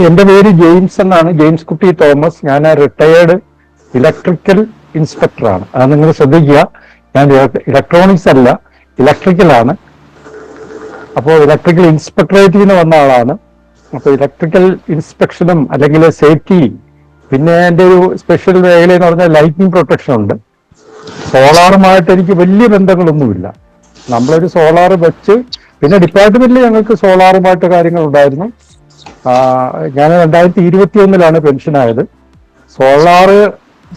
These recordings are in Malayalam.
എന്റെ പേര് ജെയിംസ് എന്നാണ്, ജെയിംസ് കുട്ടി തോമസ്. ഞാൻ റിട്ടയേർഡ് ഇലക്ട്രിക്കൽ ഇൻസ്പെക്ടറാണ്. അത് നിങ്ങൾ ശ്രദ്ധിക്കുക, ഞാൻ ഇലക്ട്രോണിക്സ് അല്ല, ഇലക്ട്രിക്കലാണ്. അപ്പോൾ ഇലക്ട്രിക്കൽ ഇൻസ്പെക്ടറേറ്റിൽ നിന്ന് വന്ന ആളാണ്. അപ്പോൾ ഇലക്ട്രിക്കൽ ഇൻസ്പെക്ഷനും അല്ലെങ്കിൽ സേഫ്റ്റി, പിന്നെ എൻ്റെ ഒരു സ്പെഷ്യൽ മേഖല എന്ന് പറഞ്ഞാൽ ലൈറ്റിംഗ് പ്രൊട്ടക്ഷൻ ഉണ്ട്. സോളാറുമായിട്ട് എനിക്ക് വലിയ ബന്ധങ്ങളൊന്നുമില്ല. നമ്മളൊരു സോളാർ വെച്ച്, പിന്നെ ഡിപ്പാർട്ട്മെന്റിൽ ഞങ്ങൾക്ക് സോളാറുമായിട്ട് കാര്യങ്ങൾ ഉണ്ടായിരുന്നു. ഞാൻ 2021 പെൻഷനായത്. സോളാറ്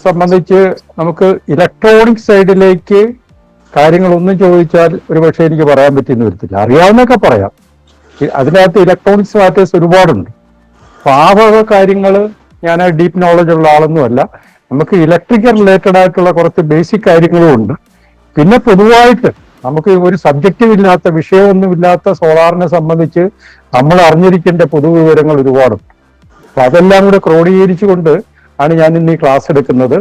സംബന്ധിച്ച് നമുക്ക് ഇലക്ട്രോണിക് സൈഡിലേക്ക് കാര്യങ്ങളൊന്നും ചോദിച്ചാൽ ഒരു പക്ഷേ എനിക്ക് പറയാൻ പറ്റിയെന്ന് വരത്തില്ല. അറിയാവുന്നൊക്കെ പറയാം. അതിനകത്ത് ഇലക്ട്രോണിക്സ് മാറ്റേഴ്സ് ഒരുപാടുണ്ട്. അപ്പൊ ആ വക കാര്യങ്ങൾ ഞാൻ ഡീപ്പ് നോളജ് ഉള്ള ആളൊന്നുമല്ല. നമുക്ക് ഇലക്ട്രിക്കൽ റിലേറ്റഡ് ആയിട്ടുള്ള കുറച്ച് ബേസിക് കാര്യങ്ങളും ഉണ്ട്. പിന്നെ പൊതുവായിട്ട് നമുക്ക് ഒരു സബ്ജക്റ്റീവ് ഇല്ലാത്ത, വിഷയമൊന്നുമില്ലാത്ത സോളാറിനെ സംബന്ധിച്ച് നമ്മൾ അറിഞ്ഞിരിക്കേണ്ട പൊതുവിവരങ്ങൾ ഒരുപാടുണ്ട്. അപ്പൊ അതെല്ലാം കൂടെ ക്രോഡീകരിച്ചുകൊണ്ട് ആണ് ഞാൻ ഇന്ന് ഈ ക്ലാസ് എടുക്കുന്നത്.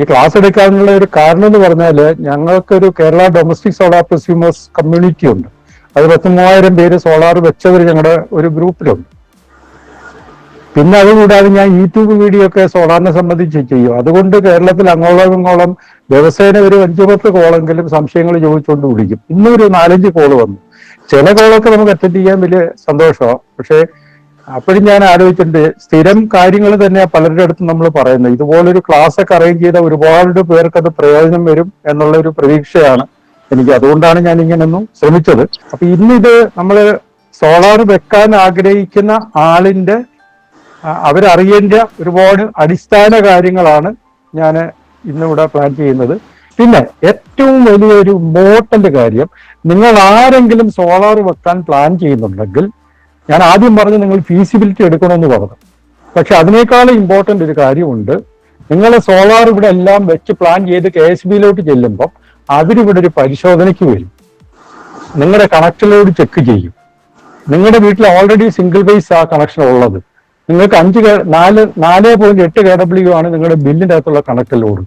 ഈ ക്ലാസ് എടുക്കാനുള്ള ഒരു കാരണം എന്ന് പറഞ്ഞാൽ, ഞങ്ങൾക്കൊരു Kerala domestic solar prosumers community ഉണ്ട്. അത് 10,000 പേര് സോളാർ വെച്ചവർ ഞങ്ങളുടെ ഒരു ഗ്രൂപ്പിലുണ്ട്. പിന്നെ അതുകൂടാതെ ഞാൻ യൂട്യൂബ് വീഡിയോ ഒക്കെ സോളാറിനെ സംബന്ധിച്ച് ചെയ്യും. അതുകൊണ്ട് കേരളത്തിൽ അങ്ങോളം ഇങ്ങോളം ദിവസേന ഒരു 5-10 കോളെങ്കിലും സംശയങ്ങൾ ചോദിച്ചുകൊണ്ട് വിളിക്കും. ഇന്നും ഒരു 4-5 കോള് വന്നു. ചില കോളൊക്കെ നമുക്ക് അറ്റൻഡ് ചെയ്യാൻ വലിയ സന്തോഷമാണ്. പക്ഷേ അപ്പോഴും ഞാൻ ആലോചിച്ചിട്ടുണ്ട്, സ്ഥിരം കാര്യങ്ങൾ തന്നെ പലരുടെ അടുത്തും നമ്മൾ പറയുന്നത്. ഇതുപോലൊരു ക്ലാസ് ഒക്കെ അറേഞ്ച് ചെയ്ത ഒരുപാട് പേർക്ക് അത് പ്രയോജനം വരും എന്നുള്ള ഒരു പ്രതീക്ഷയാണ് എനിക്ക്. അതുകൊണ്ടാണ് ഞാൻ ഇങ്ങനെയൊന്നും ശ്രമിച്ചത്. അപ്പൊ ഇന്നിത് നമ്മൾ സോളാർ വെക്കാൻ ആഗ്രഹിക്കുന്ന ആളിന്റെ അവരറിയേണ്ട ഒരുപാട് അടിസ്ഥാന കാര്യങ്ങളാണ് ഞാൻ ഇന്നിവിടെ പ്ലാൻ ചെയ്യുന്നത്. പിന്നെ ഏറ്റവും വലിയൊരു ഇമ്പോർട്ടന്റ് കാര്യം, നിങ്ങൾ ആരെങ്കിലും സോളാർ വെക്കാൻ പ്ലാൻ ചെയ്യുന്നുണ്ടെങ്കിൽ, ഞാൻ ആദ്യം പറഞ്ഞു നിങ്ങൾ ഫീസിബിലിറ്റി എടുക്കണമെന്ന് പറഞ്ഞു. പക്ഷെ അതിനേക്കാളും ഇമ്പോർട്ടന്റ് ഒരു കാര്യമുണ്ട്. നിങ്ങൾ സോളാർ ഇവിടെ എല്ലാം വെച്ച് പ്ലാൻ ചെയ്ത് KSBയിലോട്ട് ചെല്ലുമ്പോൾ അവരിവിടെ ഒരു പരിശോധനയ്ക്ക് വരും. നിങ്ങളുടെ കണക്ഷൻ ലോഡ് ചെക്ക് ചെയ്യും. നിങ്ങളുടെ വീട്ടിൽ ഓൾറെഡി സിംഗിൾ ബേസ് ആ കണക്ഷൻ ഉള്ളത്. നിങ്ങൾക്ക് 4.8 kW ആണ് നിങ്ങളുടെ ബില്ലിന്റെ അകത്തുള്ള കണക്ഷൻ ലോഡ്.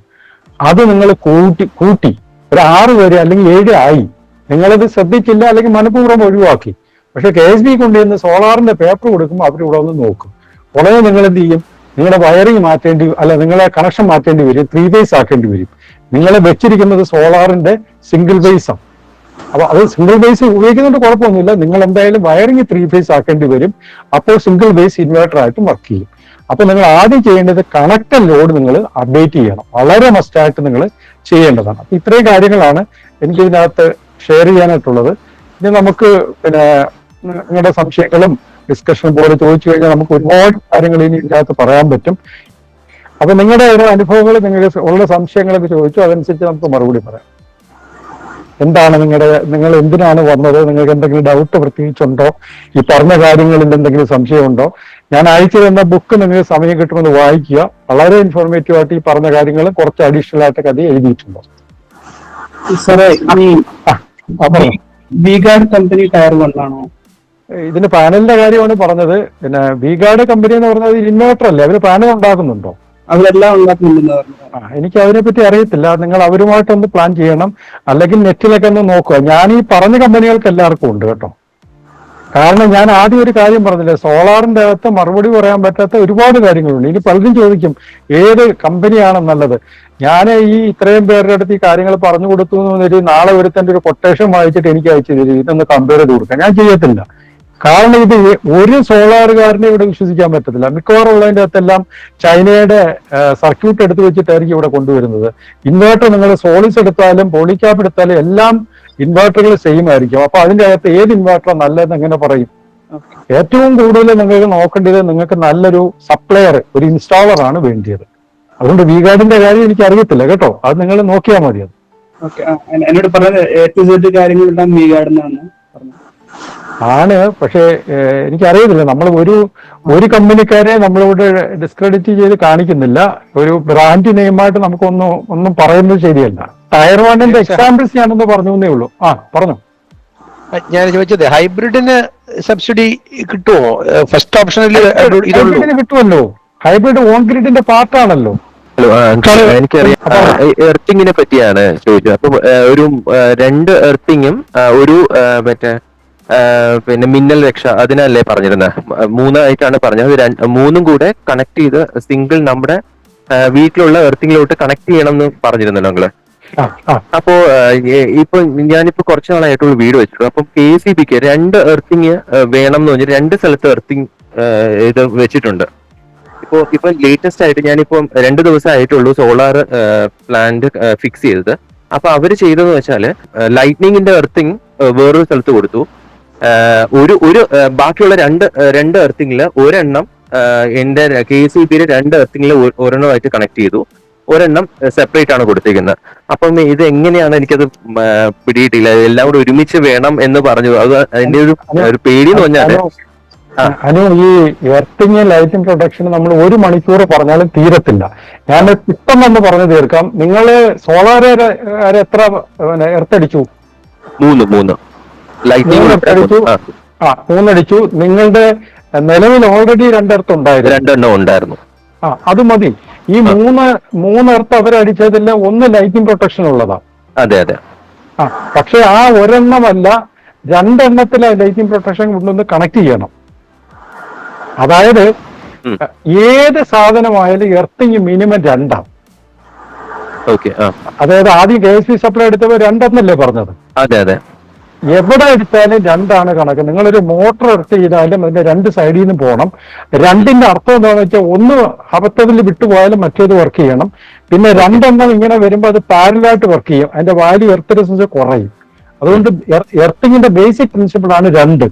അത് നിങ്ങൾ കൂട്ടി ഒരു 6 വരെ അല്ലെങ്കിൽ 7 ആയി. നിങ്ങളത് ശ്രദ്ധിച്ചില്ല, അല്ലെങ്കിൽ മനഃപൂർവ്വം ഒഴിവാക്കി. പക്ഷെ KSB കൊണ്ടുവന്ന് സോളാറിന്റെ പേപ്പർ കൊടുക്കുമ്പോൾ അവരിവിടെ ഒന്ന് നോക്കും. ഉടനെ നിങ്ങൾ എന്ത് ചെയ്യും? നിങ്ങളുടെ വയറിങ് മാറ്റേണ്ടി, അല്ല നിങ്ങളെ കണക്ഷൻ മാറ്റേണ്ടി വരും, 3 ബേസ് ആക്കേണ്ടി വരും. നിങ്ങൾ വെച്ചിരിക്കുന്നത് സോളാറിന്റെ സിംഗിൾ ബേസ് ആണ്. അപ്പൊ അത് സിംഗിൾ ബേസ് ഉപയോഗിക്കുന്നതുകൊണ്ട് കുഴപ്പമൊന്നുമില്ല. നിങ്ങൾ എന്തായാലും വയറിങ് 3 ബേസ് ആക്കേണ്ടി വരും. അപ്പോൾ സിംഗിൾ ബേസ് ഇൻവേർട്ടർ ആയിട്ട് വർക്ക് ചെയ്യും. അപ്പൊ നിങ്ങൾ ആദ്യം ചെയ്യേണ്ടത് കണക്റ്റഡ് ലോഡ് നിങ്ങൾ അപ്ഡേറ്റ് ചെയ്യണം. വളരെ മസ്റ്റായിട്ട് നിങ്ങൾ ചെയ്യേണ്ടതാണ്. അപ്പൊ ഇത്രയും കാര്യങ്ങളാണ് എനിക്ക് ഇതിനകത്ത് ഷെയർ ചെയ്യാനായിട്ടുള്ളത്. ഇനി നമുക്ക് പിന്നെ നിങ്ങളുടെ സംശയങ്ങളും ഡിസ്കഷൻ പോലെ ചോദിച്ചു കഴിഞ്ഞാൽ നമുക്ക് ഒരുപാട് കാര്യങ്ങൾ ഇനി ഇതിനകത്ത് പറയാൻ പറ്റും. അപ്പൊ നിങ്ങളുടെ ഓരോ അനുഭവങ്ങൾ, നിങ്ങൾക്ക് ഉള്ള സംശയങ്ങളൊക്കെ ചോദിച്ചു, അതനുസരിച്ച് നമുക്ക് മറുപടി പറയാം. എന്താണ് നിങ്ങൾ എന്തിനാണ് വന്നത്? നിങ്ങൾക്ക് എന്തെങ്കിലും ഡൗട്ട് പ്രത്യേകിച്ചുണ്ടോ? ഈ പറഞ്ഞ കാര്യങ്ങളിൽ എന്തെങ്കിലും സംശയമുണ്ടോ? ഞാൻ അയച്ചു തന്ന ബുക്ക് നിങ്ങൾക്ക് സമയം കിട്ടുമെന്ന് വായിക്കുക. വളരെ ഇൻഫോർമേറ്റീവ് ആയിട്ട് ഈ പറഞ്ഞ കാര്യങ്ങൾ കുറച്ച് അഡീഷണൽ ആയിട്ടൊക്കെ അത് എഴുതിയിട്ടുണ്ടോ? V-Guard കമ്പനി ടയർ 1 ആണോ? ഇതിന് പാനലിന്റെ കാര്യമാണ് പറഞ്ഞത്. പിന്നെ V-Guard കമ്പനി എന്ന് പറഞ്ഞത് ഇൻവേർട്ടർ അല്ലേ? അവര് പാനൽ ഉണ്ടാക്കുന്നുണ്ടോ? അവരെല്ലാം ഉണ്ടാക്കുന്നുണ്ടെന്ന് പറഞ്ഞു. എനിക്ക് അതിനെപ്പറ്റി അറിയത്തില്ല. നിങ്ങൾ അവരുമായിട്ടൊന്ന് പ്ലാൻ ചെയ്യണം, അല്ലെങ്കിൽ നെറ്റിലൊക്കെ ഒന്ന് നോക്കുക. ഞാൻ ഈ പറഞ്ഞ കമ്പനികൾക്ക് എല്ലാവർക്കും ഉണ്ട് കേട്ടോ. കാരണം ഞാൻ ആദ്യം ഒരു കാര്യം പറഞ്ഞില്ലേ, സോളാറിന്റെ അകത്ത് മറുപടി പറയാൻ പറ്റാത്ത ഒരുപാട് കാര്യങ്ങളുണ്ട്. ഇനി പലരും ചോദിക്കും ഏത് കമ്പനിയാണ് നല്ലത്. ഞാൻ ഈ ഇത്രയും പേരുടെ അടുത്ത് ഈ കാര്യങ്ങൾ പറഞ്ഞു കൊടുത്തു എന്നൊരു നാളെ ഒരുത്തന്റെ ഒരു കൊട്ടേഷൻ വായിച്ചിട്ട് എനിക്ക് അയച്ചു തരും, ഇതൊന്ന് കമ്പയർ ചെയ്ത് കൊടുക്കാം. ഞാൻ ചെയ്യത്തില്ല. കാരണം ഇത് ഒരു സോളാറുകാരനെ ഇവിടെ വിശ്വസിക്കാൻ പറ്റത്തില്ല. മിക്കവാറും ഉള്ളതിൻ്റെ അകത്തെല്ലാം ചൈനയുടെ സർക്യൂട്ട് എടുത്തു വെച്ചിട്ടായിരിക്കും ഇവിടെ കൊണ്ടുവരുന്നത്. ഇൻവേർട്ടർ നിങ്ങൾ സോളിസ് എടുത്താലും പോളിക്യാപ്പ് എടുത്താലും എല്ലാം ഇൻവേർട്ടറുകൾ സെയിം ആയിരിക്കും. അപ്പൊ അതിന്റെ അകത്ത് ഏത് ഇൻവേർട്ടർ നല്ലതെന്ന് എങ്ങനെ പറയും? ഏറ്റവും കൂടുതൽ നിങ്ങൾക്ക് നോക്കേണ്ടത് നിങ്ങൾക്ക് നല്ലൊരു സപ്ലയർ, ഒരു ഇൻസ്റ്റാളർ ആണ് വേണ്ടിയത്. അതുകൊണ്ട് V-Guardന്റെ കാര്യം എനിക്ക് അറിയത്തില്ല കേട്ടോ. അത് നിങ്ങൾ നോക്കിയാൽ മതി. അത് എന്നോട് പറഞ്ഞത് A to Z കാര്യങ്ങളെല്ലാം V-Guard ആണ്. പക്ഷെ എനിക്കറിയത്തില്ല. നമ്മൾ ഒരു കമ്പനിക്കാരെ നമ്മളിവിടെ ഡിസ്ക്രെഡിറ്റ് ചെയ്ത് കാണിക്കുന്നില്ല. ഒരു ബ്രാൻഡ് നെയിമായിട്ട് നമുക്കൊന്നും പറയുന്നത് ശരിയല്ല. ടയർ 1ന്റെ എക്സാമ്പിൾസ് ഞാനൊന്ന് പറഞ്ഞു എന്നേ ഉള്ളൂ. പറഞ്ഞു. ഞാൻ ചോദിച്ചത് ഹൈബ്രിഡിന് സബ്സിഡി കിട്ടുമോ? ഫസ്റ്റ് ഓപ്ഷനിൽ കിട്ടുമല്ലോ. ഹൈബ്രിഡ് ഓൺ ഗ്രിഡിന്റെ പാർട്ടാണല്ലോ. എനിക്കറിയാം. എർത്തിങ്ങിനെ പറ്റിയാണ് ചോദിച്ചത്. അപ്പൊ ഒരു 2 എർത്തിങ്ങും ഒരു മറ്റേ പിന്നെ മിന്നൽ രക്ഷ അതിനല്ലേ പറഞ്ഞിരുന്നത്? മൂന്നായിട്ടാണ് പറഞ്ഞത്. മൂന്നും കൂടെ കണക്ട് ചെയ്ത് സിംഗിൾ നമ്മുടെ വീട്ടിലുള്ള എർത്തിങ്ങിലോട്ട് കണക്ട് ചെയ്യണം എന്ന് പറഞ്ഞിരുന്നല്ലോ നിങ്ങള്. അപ്പോ ഇപ്പൊ ഞാനിപ്പോ കുറച്ചു നാളായിട്ടുള്ള വീട് വെച്ചിട്ടു. അപ്പം KCBക്ക് 2 എർത്തിങ് വേണം എന്ന് പറഞ്ഞിട്ട് 2 സ്ഥലത്ത് എർത്തിങ് ഇത് വെച്ചിട്ടുണ്ട്. ഇപ്പൊ ലേറ്റസ്റ്റ് ആയിട്ട് ഞാനിപ്പോ 2 ദിവസം ആയിട്ടുള്ളൂ സോളാർ പ്ലാന്റ് ഫിക്സ് ചെയ്തത്. അപ്പൊ അവര് ചെയ്തതെന്ന് വെച്ചാല് ലൈറ്റ്നിങ്ങിന്റെ എർത്തിങ് വേറൊരു സ്ഥലത്ത് കൊടുത്തു. ഒരു ബാക്കിയുള്ള രണ്ട് എർത്തിങ്ങില് ഒരെണ്ണം എന്റെ KCBയുടെ 2 എർത്തിങ്ങില് ഒരെണ്ണമായിട്ട് കണക്ട് ചെയ്തു. ഒരെണ്ണം സെപ്പറേറ്റ് ആണ് കൊടുത്തിരിക്കുന്നത്. അപ്പം ഇത് എങ്ങനെയാണ് എനിക്കത് പിടിയിട്ടില്ല. എല്ലാം കൂടെ ഒരുമിച്ച് വേണം എന്ന് പറഞ്ഞു. അത് അതിന്റെ ഒരു പേടി എന്ന് പറഞ്ഞാല് ഈ എർത്തിങ് ലൈറ്റിംഗ് പ്രൊട്ടക്ഷൻ നമ്മൾ 1 മണിക്കൂർ പറഞ്ഞാലും തീരത്തില്ല. ഞാൻ ഇപ്പം തന്നെ പറഞ്ഞു തീർക്കാം. നിങ്ങള് സോളാർ എത്ര എർത്തടിച്ചു? 3 ലൈറ്റിംഗ് അടിച്ചു. 3 അടിച്ചു. നിങ്ങളുടെ നിലവിൽ ഓൾറെഡി 2 എർത്ത് ഉണ്ടായിരുന്നു. 2 എണ്ണം ഉണ്ടായിരുന്നു. അത് മതി. ഈ 3 എർത്ത് അവരടിച്ചതില്ല 1 ലൈറ്റിംഗ് പ്രൊട്ടക്ഷൻ ഉള്ളതാ. അതെ. പക്ഷെ ആ ഒരെണ്ണമല്ല 2 എണ്ണത്തിലെ ലൈറ്റിംഗ് പ്രൊട്ടക്ഷൻ കൊണ്ടൊന്ന് കണക്ട് ചെയ്യണം. അതായത് ഏത് സാധനമായാലും എർത്തിങ് മിനിമം 2. അതായത് ആദ്യം KSB സപ്ലൈ എടുത്തപ്പോൾ 2 എന്നല്ലേ പറഞ്ഞത്? അതെ. എവിടെ എടുത്താലും 2 കണക്ക്. നിങ്ങളൊരു മോട്ടർ എർത്ത് ചെയ്താലും അതിന്റെ 2 സൈഡിൽ നിന്ന് പോകണം. 2ന്റെ അർത്ഥം എന്താണെന്ന് വെച്ചാൽ ഒന്ന് അബദ്ധത്തിൽ വിട്ടുപോയാലും മറ്റേത് വർക്ക് ചെയ്യണം. പിന്നെ 2 എണ്ണം ഇങ്ങനെ വരുമ്പോൾ അത് പാരലായിട്ട് വർക്ക് ചെയ്യും. അതിന്റെ വാല്യൂ എർത്ത് റെസിസ്റ്റൻസ് കുറയും. അതുകൊണ്ട് എർത്തിങ്ങിന്റെ ബേസിക് പ്രിൻസിപ്പിൾ ആണ് 2.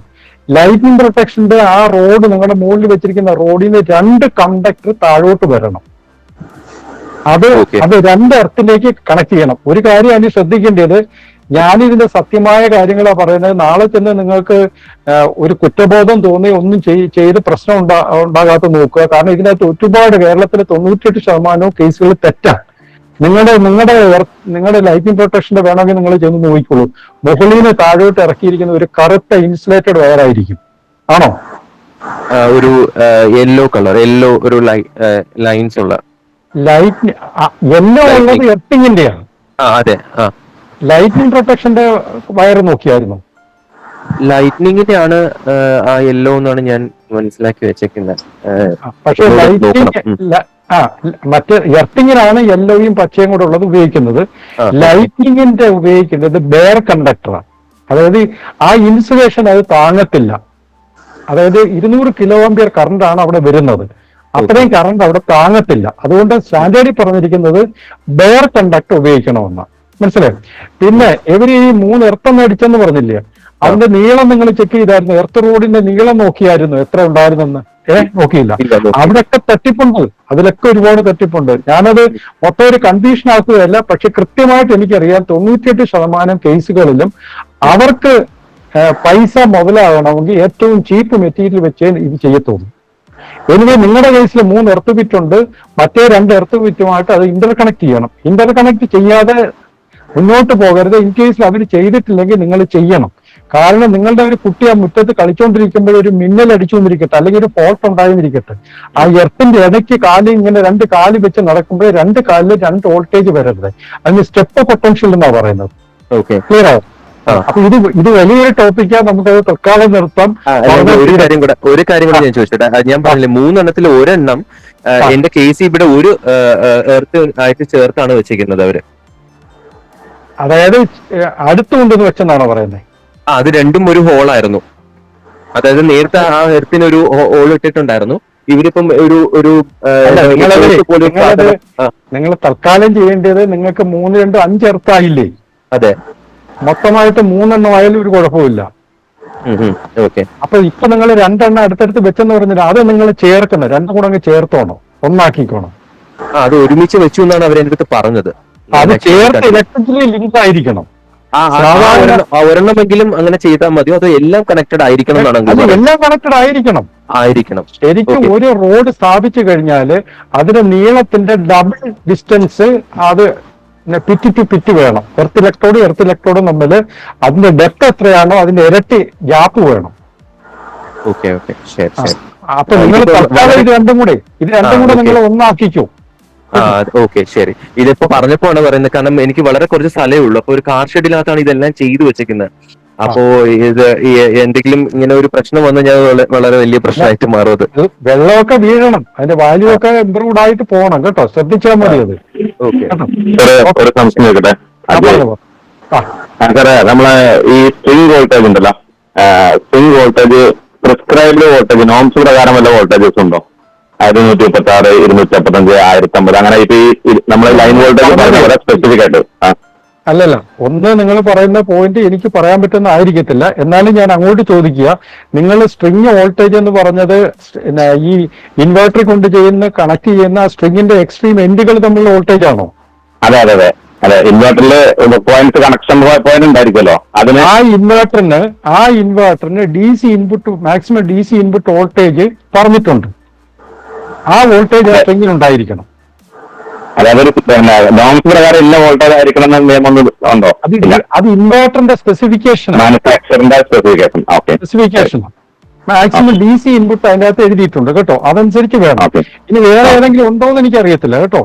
ലൈറ്റിംഗ് പ്രൊട്ടക്ഷന്റെ ആ റോഡ് നിങ്ങളുടെ മുകളിൽ വെച്ചിരിക്കുന്ന റോഡിന് 2 കണ്ടക്ടർ താഴോട്ട് വരണം. അത് 2 എർത്തിലേക്ക് കണക്ട് ചെയ്യണം. ഒരു കാര്യം അതിന് ശ്രദ്ധിക്കേണ്ടത്, ഞാനിതിന്റെ സത്യമായ കാര്യങ്ങളാണ് പറയുന്നത്. നാളെ ചെന്ന് നിങ്ങൾക്ക് ഒരു കുറ്റബോധം തോന്നി ഒന്നും ചെയ്ത് പ്രശ്നം ഉണ്ടാകാത്ത നോക്കുക. കാരണം ഇതിനകത്ത് ഒരുപാട് കേരളത്തിലെ 98% കേസുകൾ തെറ്റാണ്. നിങ്ങളുടെ ലൈറ്റിംഗ് പ്രൊട്ടക്ഷന്റെ വേണമെങ്കിൽ നിങ്ങൾ ചെന്ന് നോക്കിക്കോളൂ. മുകളിൽ നിന്ന് താഴോട്ട് ഇറക്കിയിരിക്കുന്ന ഒരു കറുത്ത ഇൻസുലേറ്റഡ് വയർ ആയിരിക്കും. ആണോ? ഒരു യെല്ലോ കളർ, യെല്ലോ ഒരു ലൈൻസ് ഉള്ള ലൈറ്റ് യെല്ലോ ഉള്ളത് എർത്തിങ്ങിന്റെയാണ്. അതെ. ലൈറ്റിംഗ് പ്രൊട്ടക്ഷന്റെ വയർ നോക്കിയായിരുന്നു? ലൈറ്റ്നിങ്ങിന്റെ ആണ് ആ യെല്ലോ എന്നാണ് ഞാൻ മനസ്സിലാക്കി വെച്ചേക്കുന്നത്. പക്ഷെ മറ്റേ എർത്തിങ്ങിനാണ് യെല്ലോയും പച്ചയും കൂടെ ഉള്ളത് ഉപയോഗിക്കുന്നത്. ലൈറ്റിങ്ങിന്റെ ഉപയോഗിക്കുന്നത് ബെയർ കണ്ടക്ടറാണ്. അതായത് ആ ഇൻസുലേഷൻ അത് താങ്ങത്തില്ല. അതായത് 200 kA കറണ്ട് ആണ് അവിടെ വരുന്നത്. അത്രയും കറണ്ട് അവിടെ താങ്ങത്തില്ല. അതുകൊണ്ട് സ്റ്റാൻഡേർഡിൽ പറഞ്ഞിരിക്കുന്നത് ബെയർ കണ്ടക്ടർ ഉപയോഗിക്കണമെന്നാണ്. മനസ്സിലായോ? പിന്നെ ഇവര് ഈ 3 എർത്തൊന്നും അടിച്ചെന്ന് പറഞ്ഞില്ലേ, അതിന്റെ നീളം നിങ്ങൾ ചെക്ക് ചെയ്തായിരുന്നു? എർത്ത് റോഡിന്റെ നീളം നോക്കിയായിരുന്നു എത്ര ഉണ്ടായിരുന്നെന്ന്? നോക്കിയില്ല. അവിടെയൊക്കെ തട്ടിപ്പുണ്ട്. അതിലൊക്കെ ഒരുപാട് തട്ടിപ്പുണ്ട്. ഞാനത് മൊത്തം ഒരു കൺഫ്യൂഷൻ ആക്കുകയല്ല. പക്ഷെ കൃത്യമായിട്ട് എനിക്കറിയാം 98% കേസുകളിലും അവർക്ക് പൈസ മുതലാകണമെങ്കിൽ ഏറ്റവും ചീപ്പ് മെറ്റീരിയൽ വെച്ചേ ഇത് ചെയ്യത്തുള്ളൂ. എനിവേ നിങ്ങളുടെ കേസിൽ 3 എർത്ത് ബിറ്റ് ഉണ്ട്. മറ്റേ 2 എർത്ത് ബിറ്റുമായിട്ട് അത് ഇന്റർകണക്ട് ചെയ്യണം. ഇന്റർകണക്ട് ചെയ്യാതെ മുന്നോട്ട് പോകരുത്. ഇൻ കേസിൽ അവർ ചെയ്തിട്ടില്ലെങ്കിൽ നിങ്ങൾ ചെയ്യണം. കാരണം നിങ്ങളുടെ ഒരു കുട്ടി ആ മുറ്റത്ത് കളിച്ചുകൊണ്ടിരിക്കുമ്പോൾ ഒരു മിന്നൽ അടിച്ചുകൊണ്ടിരിക്കട്ടെ, അല്ലെങ്കിൽ ഒരു ഫോൾട്ട് ഉണ്ടായിരിക്കട്ടെ, ആ എർത്തിന്റെ ഇടയ്ക്ക് കാല് ഇങ്ങനെ 2 കാല് വെച്ച് നടക്കുമ്പോൾ 2 കാലിൽ 2 വോൾട്ടേജ് വരരുത്. അതിന് സ്റ്റെപ്പ് പൊട്ടൻഷ്യൽ എന്നാണ് പറയുന്നത്. ക്ലിയർ ആയോ? അപ്പൊ ഇത് വലിയൊരു ടോപ്പിക്കാ. നമുക്കത് തൽക്കാലം നിർത്താം. ഒരു കാര്യം കൂടെ ഞാൻ ചോദിച്ചോട്ടെ. ഞാൻ പറഞ്ഞില്ലേ 3 എണ്ണത്തിൽ ഒരെണ്ണം എന്റെ KCBയുടെ ഒരു എർത്ത് ആയിട്ട് ചേർത്താണ് വെച്ചിരിക്കുന്നത് അവര്. അതായത് അടുത്തുകൊണ്ടെന്ന് വെച്ചെന്നാണോ പറയുന്നത്? അത് രണ്ടും ഒരു ഹോളായിരുന്നു. അതായത് നേരത്തെ ആ എർത്തിന് ഒരു ഹോൾ ഇട്ടിട്ടുണ്ടായിരുന്നു. ഇവരിപ്പം ഒരു നിങ്ങൾ തൽക്കാലം ചെയ്യേണ്ടത്, നിങ്ങൾക്ക് 3, 2, 5 എർത്തായില്ലേ? അതെ. മൊത്തമായിട്ട് 3 എണ്ണം ആയാലും ഒരു കുഴപ്പമില്ല. അപ്പൊ ഇപ്പൊ നിങ്ങൾ 2 എണ്ണം അടുത്തടുത്ത് വെച്ചെന്ന് പറഞ്ഞാൽ അത് നിങ്ങൾ ചേർക്കണം. 2 കൂടെ അങ്ങ് ചേർത്തോണോ, ഒന്നാക്കിക്കോണം. അത് ഒരുമിച്ച് വെച്ചു എന്നാണ് അവർ എന്റെ അടുത്ത് പറഞ്ഞത്. അത് ചേർത്ത് ഇലക്ട്രിക്കലി ലിങ്ക് ആയിരിക്കണം. ഒരെണ്ണമെങ്കിലും അങ്ങനെ ചെയ്താൽ മതിയോ, അതോ എല്ലാം കണക്റ്റഡ് ആയിരിക്കണം എന്നാണ്? എല്ലാം കണക്റ്റഡ് ആയിരിക്കണം. ശരിക്കും ഒരു റോഡ് സ്ഥാപിച്ചു കഴിഞ്ഞാൽ അതിന്റെ നീളത്തിന്റെ ഡബിൾ ഡിസ്റ്റൻസ് അത് പിറ്റ് ടു പിറ്റ് വേണം. എർത്ത് ഇലക്ട്രോഡും തമ്മിൽ അതിന്റെ ഡെപ്ത് എത്രയാണോ അതിന്റെ ഇരട്ടി ഗ്യാപ്പ് വേണം. അപ്പൊ നിങ്ങൾ തൽക്കാലം ഇത് രണ്ടും കൂടെ നിങ്ങൾ ഒന്നാക്കിക്കോ. ശരി. ഇതിപ്പോ പറഞ്ഞപ്പോഴാണ് പറയുന്നത്. കാരണം എനിക്ക് വളരെ കുറച്ച് സ്ഥലമേ ഉള്ളൂ. അപ്പൊ ഒരു കാർ ഷെഡിനകത്താണ് ഇതെല്ലാം ചെയ്തു വെച്ചേക്കുന്നത്. അപ്പോ ഇത് എന്തെങ്കിലും ഇങ്ങനെ ഒരു പ്രശ്നം വന്നു കഴിഞ്ഞാൽ വളരെ വലിയ പ്രശ്നമായിട്ട് മാറും അത്. വെള്ളമൊക്കെ വീഴണം, അതിന്റെ വാല്യൂ ഒക്കെ ഇമ്പ്രൂവ്ഡ് ആയിട്ട് പോകണം കേട്ടോ, ശ്രദ്ധിച്ചാൽ മതി അത്. ഒരു സംശയം ചോദിക്കട്ടെ. സാറേ, നമ്മളെ ഈ സ്ട്രിംഗ് വോൾട്ടേജ് ഉണ്ടല്ലോ, string voltage prescribed voltage norms പ്രകാരം വല്ല വോൾട്ടേജസ് ഉണ്ടോ? 156, 255, 1050 അങ്ങനെ ഇപ്പൊ ഈ നമ്മളെ ലൈൻ വോൾട്ടേജ് പറഞ്ഞ പോലെ സ്പെസിഫിക് ആയിട്ട്? അല്ലല്ല, ഒന്ന് നിങ്ങൾ പറയുന്ന പോയിന്റ് എനിക്ക് പറയാൻ പറ്റുന്ന ആയിരിക്കത്തില്ല, എന്നാലും ഞാൻ അങ്ങോട്ട് ചോദിക്കുക, നിങ്ങൾ സ്ട്രിങ് വോൾട്ടേജ് എന്ന് പറഞ്ഞത് ഈ ഇൻവെർട്ടർ കൊണ്ട് കണക്ട് ചെയ്യുന്ന സ്ട്രിങ്ങിന്റെ എക്സ്ട്രീം എൻഡുകൾ തമ്മിലുള്ള വോൾട്ടേജ് ആണോ? അതെ അതെ അതെ അതെ. ഇൻവെർട്ടറില് പോയിന്റ് കണക്ഷൻ പോയിന്റ് ഉണ്ടായിരിക്കുമല്ലോ, അതിന് ആ ഇൻവെർട്ടറിന് DC input, maximum DC input voltage പറഞ്ഞിട്ടുണ്ട്. ആ വോൾട്ടേജ് ആ സ്ട്രിങ്ങിൽ ഉണ്ടായിരിക്കണം. അതായത് നോംസ് പ്രകാരം ഇന്ന വോൾട്ടേജ് ആയിരിക്കണം എന്ന നിയമം ഉണ്ടോ? അത് ഇൻവെർട്ടറിന്റെ സ്പെസിഫിക്കേഷൻ, മാനുഫാക്ചറിന്റെ സ്പെസിഫിക്കേഷൻ. മാക്സിമം DC ഇൻപുട്ട് അതിന്റെ അകത്ത് എഴുതിയിട്ടുണ്ട് കേട്ടോ, അതനുസരിച്ച് വേണം. ഇനി വേറെ ഏതെങ്കിലും ഉണ്ടോ എന്ന് എനിക്ക് അറിയത്തില്ല കേട്ടോ.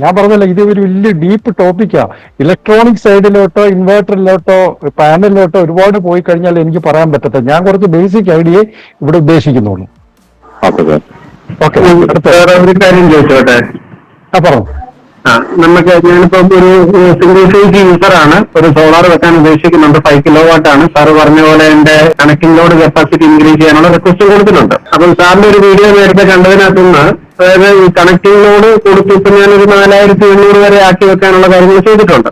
ഞാൻ പറഞ്ഞല്ലോ, ഇത് ഒരു വലിയ ഡീപ്പ് ടോപ്പിക്കാ. ഇലക്ട്രോണിക് സൈഡിലോട്ടോ ഇൻവെർട്ടറിലോട്ടോ പാനലിലോട്ടോ ഒരുപാട് പോയി കഴിഞ്ഞാൽ എനിക്ക് പറയാൻ പറ്റത്തില്ല. ഞാൻ കുറച്ച് ബേസിക് ഐഡിയ ഇവിടെ ഉദ്ദേശിക്കുന്നുള്ളൂ. ഓക്കെ, ഒരു കാര്യം ചോദിച്ചോട്ടെ. പറഞ്ഞു. ഞാനിപ്പം ഒരു സിംഗിൾ ഫേസ് യൂസറാണ്, ഒരു സോളാർ വെക്കാൻ ഉദ്ദേശിക്കുന്നുണ്ട്. 5 kilowatt ആണ്. സാറ് പറഞ്ഞ പോലെ എന്റെ കണക്റ്റിംഗ് ലോഡ് കപ്പാസിറ്റി ഇൻക്രീസ് ചെയ്യാനുള്ള റിക്വസ്റ്റ് കൊടുത്തിട്ടുണ്ട്. അപ്പം സാറിന്റെ ഒരു വീഡിയോ നേരത്തെ കണ്ടതിനകത്തുനിന്ന്, അതായത് ഈ കണക്റ്റിംഗ് ലോഡ് കൊടുത്തിട്ട് ഞാനൊരു 4800 വരെ ആക്കി വെക്കാനുള്ള കാര്യങ്ങൾ ചെയ്തിട്ടുണ്ട്.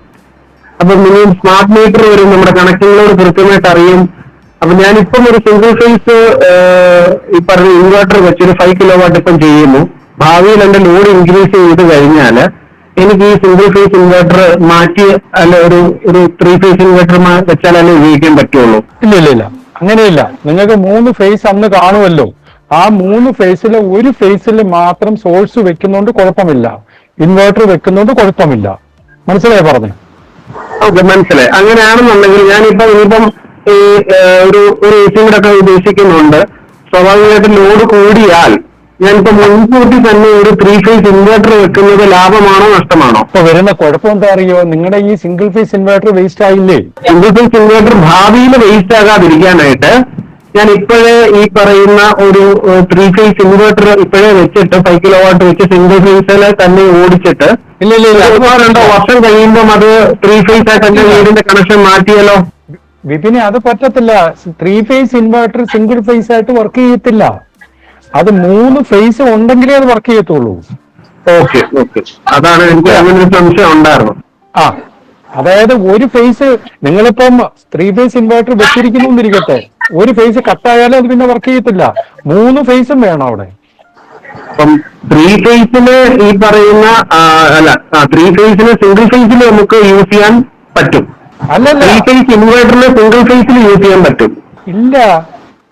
അപ്പം നിങ്ങൾ സ്മാർട്ട് മീറ്റർ വരും, നമ്മുടെ കണക്റ്റിംഗ് ലോഡ് കൃത്യമായിട്ട് അറിയും. അപ്പൊ ഞാനിപ്പം ഒരു സിംഗിൾ ഫേസ് ഈ പറഞ്ഞ ഇൻവെർട്ടർ വെച്ചൊരു 5 kilowatt ഇപ്പം ചെയ്യുന്നു. ഭാവിയിൽ എന്റെ ലോഡ് ഇൻക്രീസ് ചെയ്ത് കഴിഞ്ഞാൽ എനിക്ക് ഈ സിംഗിൾ ഫേസ് ഇൻവെർട്ടർ മാറ്റി അല്ല ഒരു 3 ഫേസ് ഇൻവെർട്ടർ വെച്ചാലല്ലേ ഉപയോഗിക്കാൻ പറ്റുള്ളൂ? ഇല്ല, അങ്ങനെയില്ല. നിങ്ങൾക്ക് 3 ഫേസ് അന്ന് കാണുമല്ലോ, ആ 3 ഫേസിൽ ഒരു ഫേസിൽ മാത്രം സോഴ്സ് വെക്കുന്നോണ്ട് കുഴപ്പമില്ല, ഇൻവെർട്ടർ വെക്കുന്നോണ്ട് കുഴപ്പമില്ല. മനസ്സിലായി പറഞ്ഞു? ഓക്കെ, മനസ്സിലായി. അങ്ങനെയാണെന്നുണ്ടെങ്കിൽ ഇനിയിപ്പം ഈ ഒരു AC കൂടെ ഒക്കെ ഉദ്ദേശിക്കുന്നുണ്ട്. സ്വാഭാവികമായിട്ടും ലോഡ് കൂടിയാൽ ഞാനിപ്പോ മുൻകൂട്ടി തന്നെ ഒരു 3 ഫേസ് ഇൻവെർട്ടർ വെക്കുന്നത് ലാഭമാണോ നഷ്ടമാണോ? ഇപ്പൊ വരുന്ന കുഴപ്പം എന്താ അറിയോ, നിങ്ങളുടെ ഈ സിംഗിൾ ഫേസ് ഇൻവെർട്ടർ വേസ്റ്റ് ആയില്ലേ? സിംഗിൾ ഫേസ് ഇൻവെർട്ടർ ഭാവിയിൽ വേസ്റ്റ് ആകാതിരിക്കാനായിട്ട് ഞാൻ ഇപ്പോഴേ ഈ പറയുന്ന ഒരു 3 ഫേസ് ഇൻവെർട്ടർ ഇപ്പോഴേ വെച്ചിട്ട് 5 kilowatt വെച്ച് സിംഗിൾ ഫേസിൽ തന്നെ ഓടിച്ചിട്ട് ഇല്ല 2 വർഷം കഴിയുമ്പം അത് 3 ഫേസ് ആയിട്ട് എന്റെ വീടിന്റെ കണക്ഷൻ മാറ്റിയല്ലോ. വിപിനെ, അത് പറ്റത്തില്ല. 3 ഫേസ് ഇൻവെർട്ടർ സിംഗിൾ ഫേസ് ആയിട്ട് വർക്ക് ചെയ്യത്തില്ല. അത് 3 ഫേസ് ഉണ്ടെങ്കിലേ അത് വർക്ക് ചെയ്യത്തുള്ളൂ. ഓക്കെ, അതാണ് എനിക്ക് അങ്ങനെ ഒരു സംശയം ഉണ്ടായിരുന്നു. അതായത് ഒരു ഫേസ്, നിങ്ങളിപ്പം 3 ഫേസ് ഇൻവെർട്ടർ വെച്ചിരിക്കുന്നിരിക്കട്ടെ, ഒരു ഫേസ് കട്ടായാലും അത് പിന്നെ വർക്ക് ചെയ്യത്തില്ല. 3 ഫേസും വേണം അവിടെ. അപ്പം 3 ഫേസിന് ഈ പറയുന്ന 3 ഫേസിന് സിംഗിൾ ഫേസിൽ നമുക്ക് യൂസ് ചെയ്യാൻ പറ്റും. അല്ലല്ല, 3 ഫേസ് ഇൻവെർട്ടറിന് സിംഗിൾ ഫേസിൽ യൂസ് ചെയ്യാൻ പറ്റും? ഇല്ല,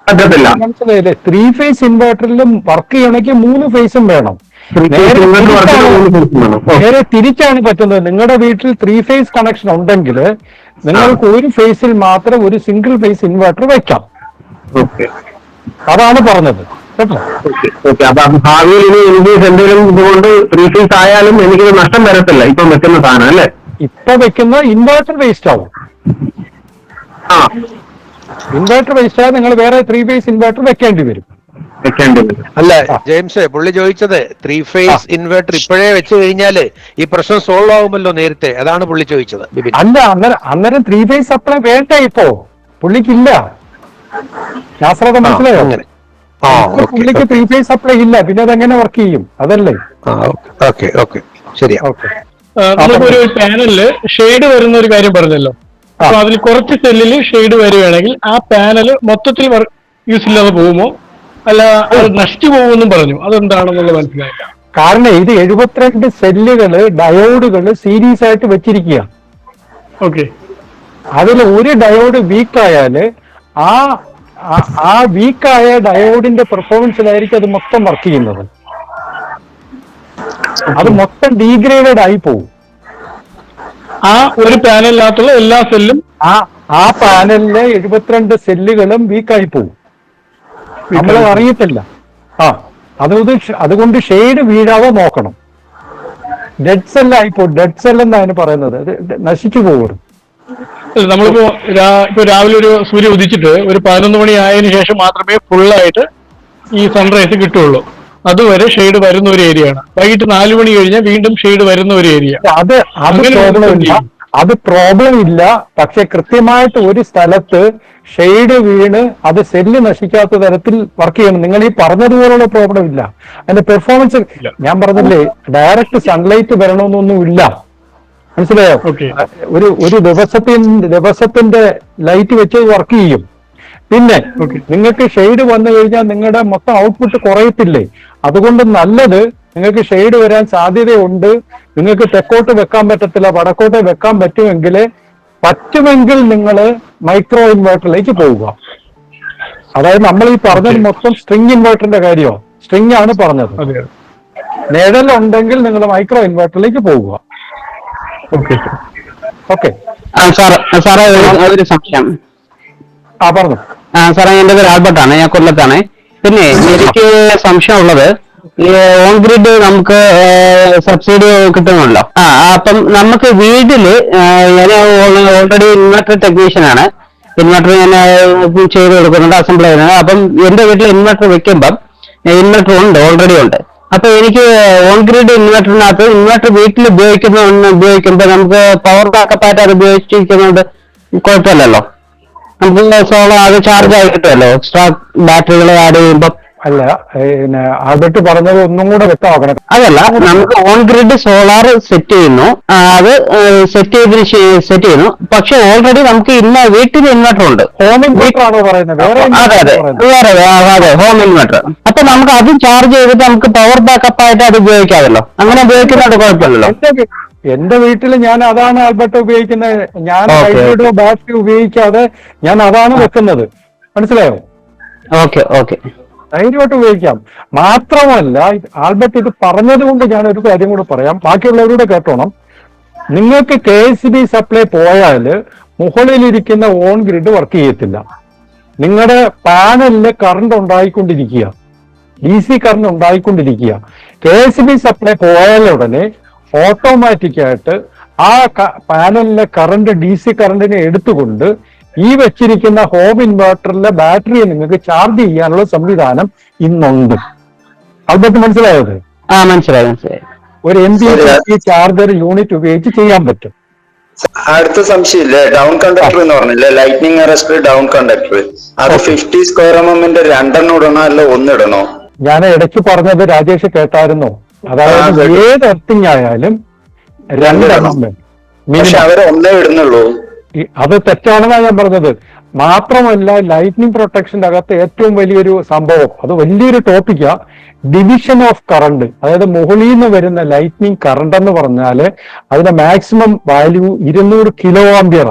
പറ്റത്തില്ല. മനസ്സിലായില്ലേ? 3 ഫേസ് ഇൻവെർട്ടറിലും വർക്ക് ചെയ്യണമെങ്കിൽ 3 ഫേസും വേണം. നേരെ തിരിച്ചാണ് പറ്റുന്നത്. നിങ്ങളുടെ വീട്ടിൽ 3 ഫേസ് കണക്ഷൻ ഉണ്ടെങ്കിൽ നിങ്ങൾക്ക് ഒരു ഫേസിൽ മാത്രം ഒരു സിംഗിൾ ഫേസ് ഇൻവെർട്ടർ വെക്കാം. അതാണ് പറഞ്ഞത് കേട്ടോ. അപ്പൊ ഭാവിയിൽ ഇനി എനിക്ക് എന്തെങ്കിലും ഇതുകൊണ്ട് 3 ഫേസ് ആയാലും എനിക്കൊരു നഷ്ടം വരത്തില്ല ഇപ്പം വെക്കുന്ന സാധനം അല്ലേ? ഇപ്പൊ വെക്കുന്ന ഇൻവെർട്ടർ വേസ്റ്റ് ആവും. ഇൻവെർട്ടർ വേസ്റ്റ് ആയാൽ നിങ്ങൾ വേറെ 3 ഫേസ് ഇൻവെർട്ടർ വെക്കേണ്ടി വരും. അല്ല ജെയിംസ്, പുള്ളി ചോദിച്ചത് 3 ഫേസ് ഇൻവെർട്ടർ ഇപ്പോഴേ വെച്ച് കഴിഞ്ഞാല് ഈ പ്രശ്നം സോൾവ് ആവുമല്ലോ നേരത്തെ, അതാണ് പുള്ളി ചോദിച്ചത്. അല്ല, അന്നേരം 3 ഫേസ് സപ്ലൈ വേണ്ട, ഇപ്പോ പുള്ളിക്കില്ല. ശാസ്ത്രത മനസ്സിലായോ? പുള്ളിക്ക് 3 ഫേസ് സപ്ലൈ ഇല്ല, പിന്നെ അതെങ്ങനെ വർക്ക് ചെയ്യും? അതല്ലേ. ശരിയാ. നമുക്കൊരു പാനലില് ഷെയ്ഡ് വരുന്ന ഒരു കാര്യം പറഞ്ഞല്ലോ. അപ്പൊ അതിൽ കുറച്ച് സെല്ലിൽ ഷെയ്ഡ് വരികയാണെങ്കിൽ ആ പാനല് മൊത്തത്തിൽ യൂസ് ഇല്ലാതെ പോകുമോ, അല്ല അത് നശിച്ചു പോകുമെന്നും പറഞ്ഞു. അതെന്താണെന്നുള്ളത് മനസ്സിലായില്ല. കാരണം ഇത് 72 സെല്ലുകള് ഡയോഡുകള് സീരീസ് ആയിട്ട് വെച്ചിരിക്കുക. ഓക്കെ, അതിൽ ഒരു ഡയോഡ് വീക്കായാല് ആ വീക്കായ ഡയോഡിന്റെ പെർഫോമൻസിലായിരിക്കും അത് മൊത്തം വർക്ക് ചെയ്യുന്നത്. അത് മൊത്തം ഡീഗ്രേഡഡ് ആയി പോകും. ആ ഒരു പാനലിനകത്തുള്ള എല്ലാ സെല്ലും ആ പാനലിലെ 72 സെല്ലുകളും വീക്കായി പോകും. നമ്മളത് അറിയത്തില്ല. അതുകൊണ്ട് ഷെയ്ഡ് വീഴാതെ നോക്കണം. ഡെഡ് സെല്ലായിപ്പോ, ഡെഡ് സെൽ എന്നാണ് പറയുന്നത്. അത് നശിച്ചു പോകരുത്. നമ്മളിപ്പോ ഇപ്പൊ രാവിലെ ഒരു സൂര്യ ഉദിച്ചിട്ട് ഒരു 11 മണി ആയതിനു ശേഷം മാത്രമേ ഫുള്ളായിട്ട് ഈ സൺറൈസ് കിട്ടുള്ളൂ. അതുവരെ ഷെയ്ഡ് വരുന്ന ഒരു ഏരിയ ആണ്. വൈകിട്ട് 4 മണി കഴിഞ്ഞാൽ വീണ്ടും ഷെയ്ഡ് വരുന്ന ഒരു ഏരിയ. അത് പ്രോബ്ലം ഇല്ല. പക്ഷെ കൃത്യമായിട്ട് ഒരു സ്ഥലത്ത് ഷെയ്ഡ് വീണ് അത് സെല്ല് നശിക്കാത്ത തരത്തിൽ വർക്ക് ചെയ്യണം. നിങ്ങൾ ഈ പറഞ്ഞതുപോലുള്ള പ്രോബ്ലം ഇല്ല. അതിന്റെ പെർഫോമൻസ് ഞാൻ പറഞ്ഞില്ലേ, ഡയറക്റ്റ് സൺലൈറ്റ് വരണമെന്നൊന്നും ഇല്ല. മനസ്സിലായോ? ഒരു ദിവസത്തിന്റെ ലൈറ്റ് വെച്ച് വർക്ക് ചെയ്യും. പിന്നെ നിങ്ങൾക്ക് ഷെയ്ഡ് വന്നു കഴിഞ്ഞാൽ നിങ്ങളുടെ മൊത്തം ഔട്ട്പുട്ട് കുറയത്തില്ലേ? അതുകൊണ്ട് നല്ലത്, നിങ്ങൾക്ക് ഷെയ്ഡ് വരാൻ സാധ്യതയുണ്ട്, നിങ്ങൾക്ക് തെക്കോട്ട് വെക്കാൻ പറ്റത്തില്ല, വടക്കോട്ട് വെക്കാൻ പറ്റുമെങ്കിൽ നിങ്ങൾ മൈക്രോ ഇൻവേർട്ടറിലേക്ക് പോവുക. അതായത് നമ്മൾ ഈ പറഞ്ഞത് മൊത്തം സ്ട്രിങ് ഇൻവേർട്ടറിന്റെ കാര്യമോ, സ്ട്രിങ് ആണ് പറഞ്ഞത്. നിഴലുണ്ടെങ്കിൽ നിങ്ങൾ മൈക്രോ ഇൻവേർട്ടറിലേക്ക് പോവുക. ഓക്കെ സാറേ ഒരു സംശയം. പറഞ്ഞു. സാറേ, എന്റെ പേര് ആൽബർട്ടാണ്, ഞാൻ കൊല്ലത്താണ്. പിന്നെ എനിക്ക് സംശയമുള്ളത്, ഈ ഓൺ ഗ്രിഡ് നമുക്ക് സബ്സിഡി കിട്ടുന്നുണ്ടല്ലോ. അപ്പം നമുക്ക് വീട്ടില് ഞാൻ ഓൾറെഡി ഇൻവെർട്ടർ ടെക്നീഷ്യൻ ആണ്. ഇൻവെർട്ടർ ഞാൻ ചെയ്ത് കൊടുക്കുന്നുണ്ട്, അസംബിൾ ചെയ്യുന്നത്. അപ്പം എന്റെ വീട്ടിൽ ഇൻവെർട്ടർ വെക്കുമ്പം ഇൻവെർട്ടർ ഉണ്ട്, ഓൾറെഡി ഉണ്ട്. അപ്പൊ എനിക്ക് ഓൺ ഗ്രിഡ് ഇൻവെർട്ടറിനകത്ത് ഇൻവെർട്ടർ വീട്ടിൽ ഉപയോഗിക്കുമ്പോൾ നമുക്ക് പവർ ബാക്കപ്പ് ആയിട്ട് അത് ഉപയോഗിച്ചിരിക്കുന്നതുകൊണ്ട് കുഴപ്പമില്ലല്ലോ. നമുക്ക് സോളാർ അത് ചാർജ് ആയി കിട്ടുമല്ലോ, എക്സ്ട്രാ ബാറ്ററികൾ ആഡ് ചെയ്യുമ്പോൾ. അല്ല, ആൽബർട്ട് പറഞ്ഞത് ഒന്നും കൂടെ വ്യക്തമാക്കണം. അതല്ല, നമുക്ക് ഓൺ ഗ്രിഡ് സോളാർ സെറ്റ് ചെയ്യുന്നു, അത് സെറ്റ് ചെയ്യുന്നു. പക്ഷെ ഓൾറെഡി നമുക്ക് വീട്ടിൽ ഇൻവെർട്ടർ ഉണ്ട്. ഹോം ഇൻവെർട്ടർ ആണോ പറയുന്നത്? അതെ, ഹോം ഇൻവെർട്ടർ. അപ്പൊ നമുക്ക് അതും ചാർജ് ചെയ്തിട്ട് നമുക്ക് പവർ ബാക്കപ്പ് ആയിട്ട് അത് ഉപയോഗിക്കാമല്ലോ. അങ്ങനെ ഉപയോഗിക്കുന്നത് കുഴപ്പമില്ലല്ലോ. എന്റെ വീട്ടിൽ ഞാൻ അതാണ് ആൽബർട്ട് ഉപയോഗിക്കുന്നത്. ഞാൻ ഹൈബ്രിഡോ ബാറ്ററി ഉപയോഗിക്കാതെ ഞാൻ അതാണ് വെക്കുന്നത്. മനസ്സിലായോ? ഓക്കെ ധൈര്യമായിട്ട് ഉപയോഗിക്കാം. മാത്രമല്ല, ആൽബർട്ട് ഇത് പറഞ്ഞത് കൊണ്ട് ഞാൻ ഒരു കാര്യം കൂടെ പറയാം, ബാക്കിയുള്ളവരുടെ കേട്ടോണം. നിങ്ങൾക്ക് KSB സപ്ലൈ പോയാൽ മുകളിലിരിക്കുന്ന ഓൺ ഗ്രിഡ് വർക്ക് ചെയ്യത്തില്ല. നിങ്ങളുടെ പാനലില് കറണ്ട് ഉണ്ടായിക്കൊണ്ടിരിക്കുക, DC കറണ്ട് ഉണ്ടായിക്കൊണ്ടിരിക്കുക. KSB സപ്ലൈ പോയാൽ ഉടനെ ഓട്ടോമാറ്റിക്കായിട്ട് ആ പാനലിലെ കറണ്ട് DC കറണ്ടിനെ എടുത്തുകൊണ്ട് ഈ വെച്ചിരിക്കുന്ന ഹോം ഇൻവെർട്ടറിലെ ബാറ്ററിയെ നിങ്ങൾക്ക് ചാർജ് ചെയ്യാനുള്ള സംവിധാനം ഇന്നുണ്ട്. ആൽബർട്ട് മനസ്സിലായത്? മനസ്സിലായി. ഒരു MPPT ചാർജർ യൂണിറ്റ് ഉപയോഗിച്ച് ചെയ്യാൻ പറ്റും. അടുത്ത സംശയമില്ലേ, ഡൗൺ കണ്ടക്ടർ എന്ന് പറഞ്ഞില്ലേ, ലൈറ്റ്നിങ് അറസ്റ്റർ ഡൗൺ കണ്ടക്ടർ, അത് 50 സ്ക്വയർ mm 2 ഇടണോ അല്ല 1 ഇടണോ? ഞാൻ ഇടയ്ക്ക് പറഞ്ഞത് രാജേഷ് കേട്ടായിരുന്നോ? അതായത് ഏത് എർത്തിങ് ആയാലും 2 mm. പക്ഷെ അവര് 1 ഇടുന്നുള്ളൂ. അത് തെറ്റാണെന്നാണ് ഞാൻ പറഞ്ഞത്. മാത്രമല്ല, ലൈറ്റ്നിങ് പ്രൊട്ടക്ഷന്റെ അകത്ത് ഏറ്റവും വലിയൊരു സംഭവം, അത് വലിയൊരു ടോപ്പിക്കാ, ഡിവിഷൻ ഓഫ് കറണ്ട്. അതായത് മുകളിൽ നിന്ന് വരുന്ന ലൈറ്റ്നിങ് കറണ്ട് എന്ന് പറഞ്ഞാല് അതിന്റെ മാക്സിമം വാല്യൂ 200 kA.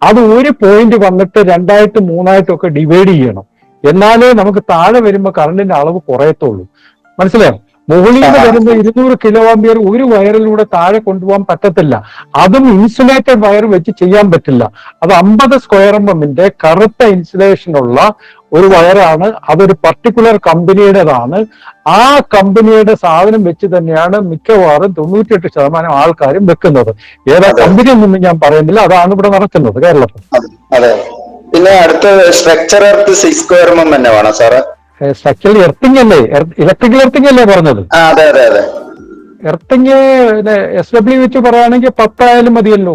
അത് ഒരു പോയിന്റ് വന്നിട്ട് 2 3 ഒക്കെ ഡിവൈഡ് ചെയ്യണം. എന്നാലേ നമുക്ക് താഴെ വരുമ്പോൾ കറണ്ടിന്റെ അളവ് കുറയത്തുള്ളൂ. മനസ്സിലായോ? മുകളിൽ നിന്ന് വരുന്ന 200 kA ഒരു വയറിലൂടെ താഴെ കൊണ്ടുപോകാൻ പറ്റത്തില്ല. അതും ഇൻസുലേറ്റഡ് വയർ വെച്ച് ചെയ്യാൻ പറ്റില്ല. അത് 50 സ്ക്വയർ mm കറുത്ത ഇൻസുലേഷനുള്ള ഒരു വയറാണ്. അതൊരു പർട്ടിക്കുലർ കമ്പനിയുടേതാണ്. ആ കമ്പനിയുടെ സാധനം വെച്ച് തന്നെയാണ് മിക്കവാറും 98% ആൾക്കാരും വെക്കുന്നത്. ഏതാ കമ്പനി ഒന്നും ഞാൻ പറയുന്നില്ല, അതാണ് ഇവിടെ നടക്കുന്നത് കേരളത്തിൽ. അതെ. പിന്നെ അടുത്ത സ്ട്രക്ചർ എർത്ത് 6 സ്ക്വയർ mm തന്നെ വേണം സാറ്? സ്ട്രക്ചറൽ എർത്തിങ് അല്ലേ, ഇലക്ട്രിക്കൽ എർത്തിങ് അല്ലേ പറഞ്ഞത്? അതെ. എർത്തിങ് SW വെച്ച് പറയുകയാണെങ്കിൽ 10 ആയാലും മതിയല്ലോ.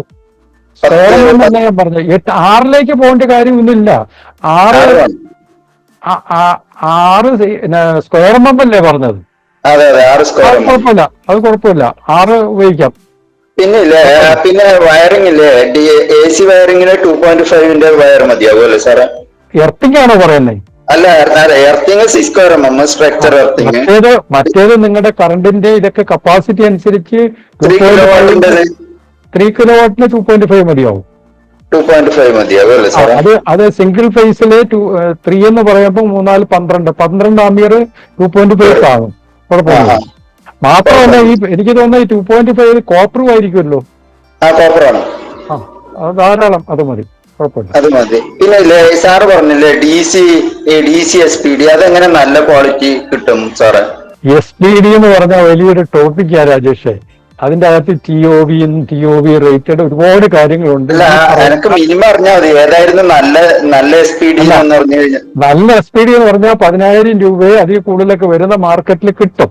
തന്നെ ഞാൻ പറഞ്ഞത് 6 പോകേണ്ട കാര്യമൊന്നുമില്ല. 6 സ്ക്വയർ mm അല്ലേ പറഞ്ഞത്? കുഴപ്പമില്ല, അത് കുഴപ്പമില്ല, 6 ഉപയോഗിക്കാം. പിന്നെ വയറിംഗ് ഇല്ലേ, AC വയറിംഗിന് 2.5 വയർ മതിയാവുമല്ലേ സാറേ? എർത്തിങ് ആണോ പറയുന്നത്? അല്ല, earthing 6 square mm structure earthing. മറ്റേത് നിങ്ങളുടെ കറണ്ടിന്റെ ഇതൊക്കെ കപ്പാസിറ്റി അനുസരിച്ച് 3 കിലോവാട്ടിന് 2.5 മതിയാവും. 2.5 മതിയാവും അല്ലേ സാറേ? അത് സിംഗിൾ ഫേസില് 3 എന്ന് പറയുമ്പോൾ 3 4 12 ആംപിയർ 2.5 ആകും. കുഴപ്പമില്ല. മാത്രമല്ല, എനിക്ക് തോന്നുന്നത് 2.5 കോപ്പറും ആയിരിക്കുമല്ലോ. കോപ്പറാണ്. അത് ധാരാളം, അത് മതി, കുഴപ്പമില്ല. അത് മതി. പിന്നെ സാറ് പറഞ്ഞില്ലേ DC SPD, അതെങ്ങനെ നല്ല ക്വാളിറ്റി കിട്ടും സാറേ? SPD എന്ന് പറഞ്ഞാൽ വലിയൊരു ടോപ്പിക്കാ രാജേഷേ. അതിന്റെ അകത്ത് TOV റേറ്റഡ് ഒരുപാട് കാര്യങ്ങളുണ്ട്. അല്ല എനിക്ക് മിനിമം അറിഞ്ഞാൽ മതി ഏതായിരുന്നു നല്ല SPD എന്ന് പറഞ്ഞു കഴിഞ്ഞാൽ. നല്ല SPD എന്ന് പറഞ്ഞാൽ 10,000 രൂപയെ അതിൽ കൂടുതലൊക്കെ വരുന്ന മാർക്കറ്റിൽ കിട്ടും.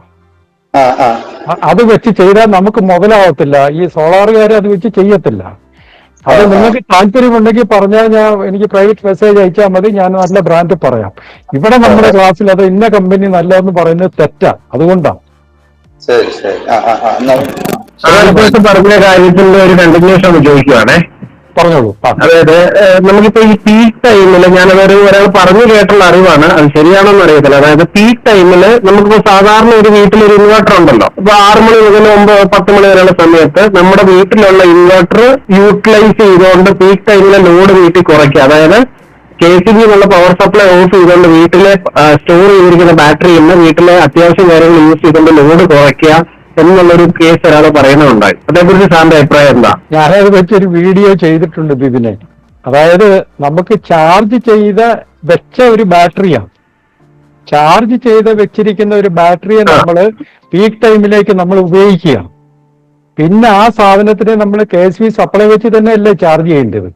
അത് വെച്ച് ചെയ്താൽ നമുക്ക് മുതലാവത്തില്ല. ഈ സോളാറുകാർ അത് വെച്ച് ചെയ്യത്തില്ല. അത് നിങ്ങൾക്ക് താല്പര്യമുണ്ടെങ്കിൽ പറഞ്ഞാൽ എനിക്ക് പ്രൈവറ്റ് മെസ്സേജ് അയച്ചാൽ മതി, ഞാൻ നല്ല ബ്രാൻഡ് പറയാം. ഇവിടെ നമ്മുടെ ക്ലാസ്സിൽ അത് ഇന്ന കമ്പനി നല്ലതെന്ന് പറയുന്നത് തെറ്റാ, അതുകൊണ്ടാണ്. ശരി ശരി. പറഞ്ഞ കാര്യത്തിന്റെ ഒരു കണ്ടിന്യൂഷൻ ഒന്ന് ചോദിക്കുവാണേ. പറഞ്ഞോളൂ. അതായത് നമുക്കിപ്പോ ഈ പീക്ക് ടൈമില് ഞാനതൊരു ഒരാൾ പറഞ്ഞു കേട്ടുള്ള അറിവാണ്, അത് ശരിയാണോന്ന് അറിയത്തില്ല. അതായത് പീക്ക് ടൈമില് നമുക്കിപ്പോ സാധാരണ ഒരു വീട്ടിലൊരു ഇൻവെർട്ടർ ഉണ്ടല്ലോ. ഇപ്പൊ 6 മണി മുതൽ 10 മണി വരെയുള്ള സമയത്ത് നമ്മുടെ വീട്ടിലുള്ള ഇൻവെർട്ടർ യൂട്ടിലൈസ് ചെയ്തുകൊണ്ട് പീക്ക് ടൈമിലെ ലോഡ് വീട്ടിൽ കുറയ്ക്കുക. അതായത് KCB എന്നുള്ള പവർ സപ്ലൈ ഓഫ് ചെയ്തുകൊണ്ട് വീട്ടിലെ സ്റ്റോർ ചെയ്തിരിക്കുന്ന ബാറ്ററിയിൽ നിന്ന് വീട്ടിലെ അത്യാവശ്യം കാര്യങ്ങൾ യൂസ് ചെയ്തുകൊണ്ട് ലോഡ് കുറയ്ക്കുക എന്നുള്ളൊരു കേസ് ഒരാൾ പറയുന്നുണ്ടായി. അതേക്കുറിച്ച് സാറിന്റെ അഭിപ്രായം എന്താ? ഞാനത് വെച്ചൊരു വീഡിയോ ചെയ്തിട്ടുണ്ട് ഇതിനെ. അതായത് നമുക്ക് ചാർജ് വെച്ച ഒരു ബാറ്ററിയാണ്, ചാർജ് വെച്ചിരിക്കുന്ന ഒരു ബാറ്ററിയെ നമ്മൾ പീക്ക് ടൈമിലേക്ക് നമ്മൾ ഉപയോഗിക്കുക. പിന്നെ ആ സാധനത്തിന് നമ്മൾ KSB സപ്ലൈ വെച്ച് തന്നെ അല്ലേ ചാർജ് ചെയ്യേണ്ടത്.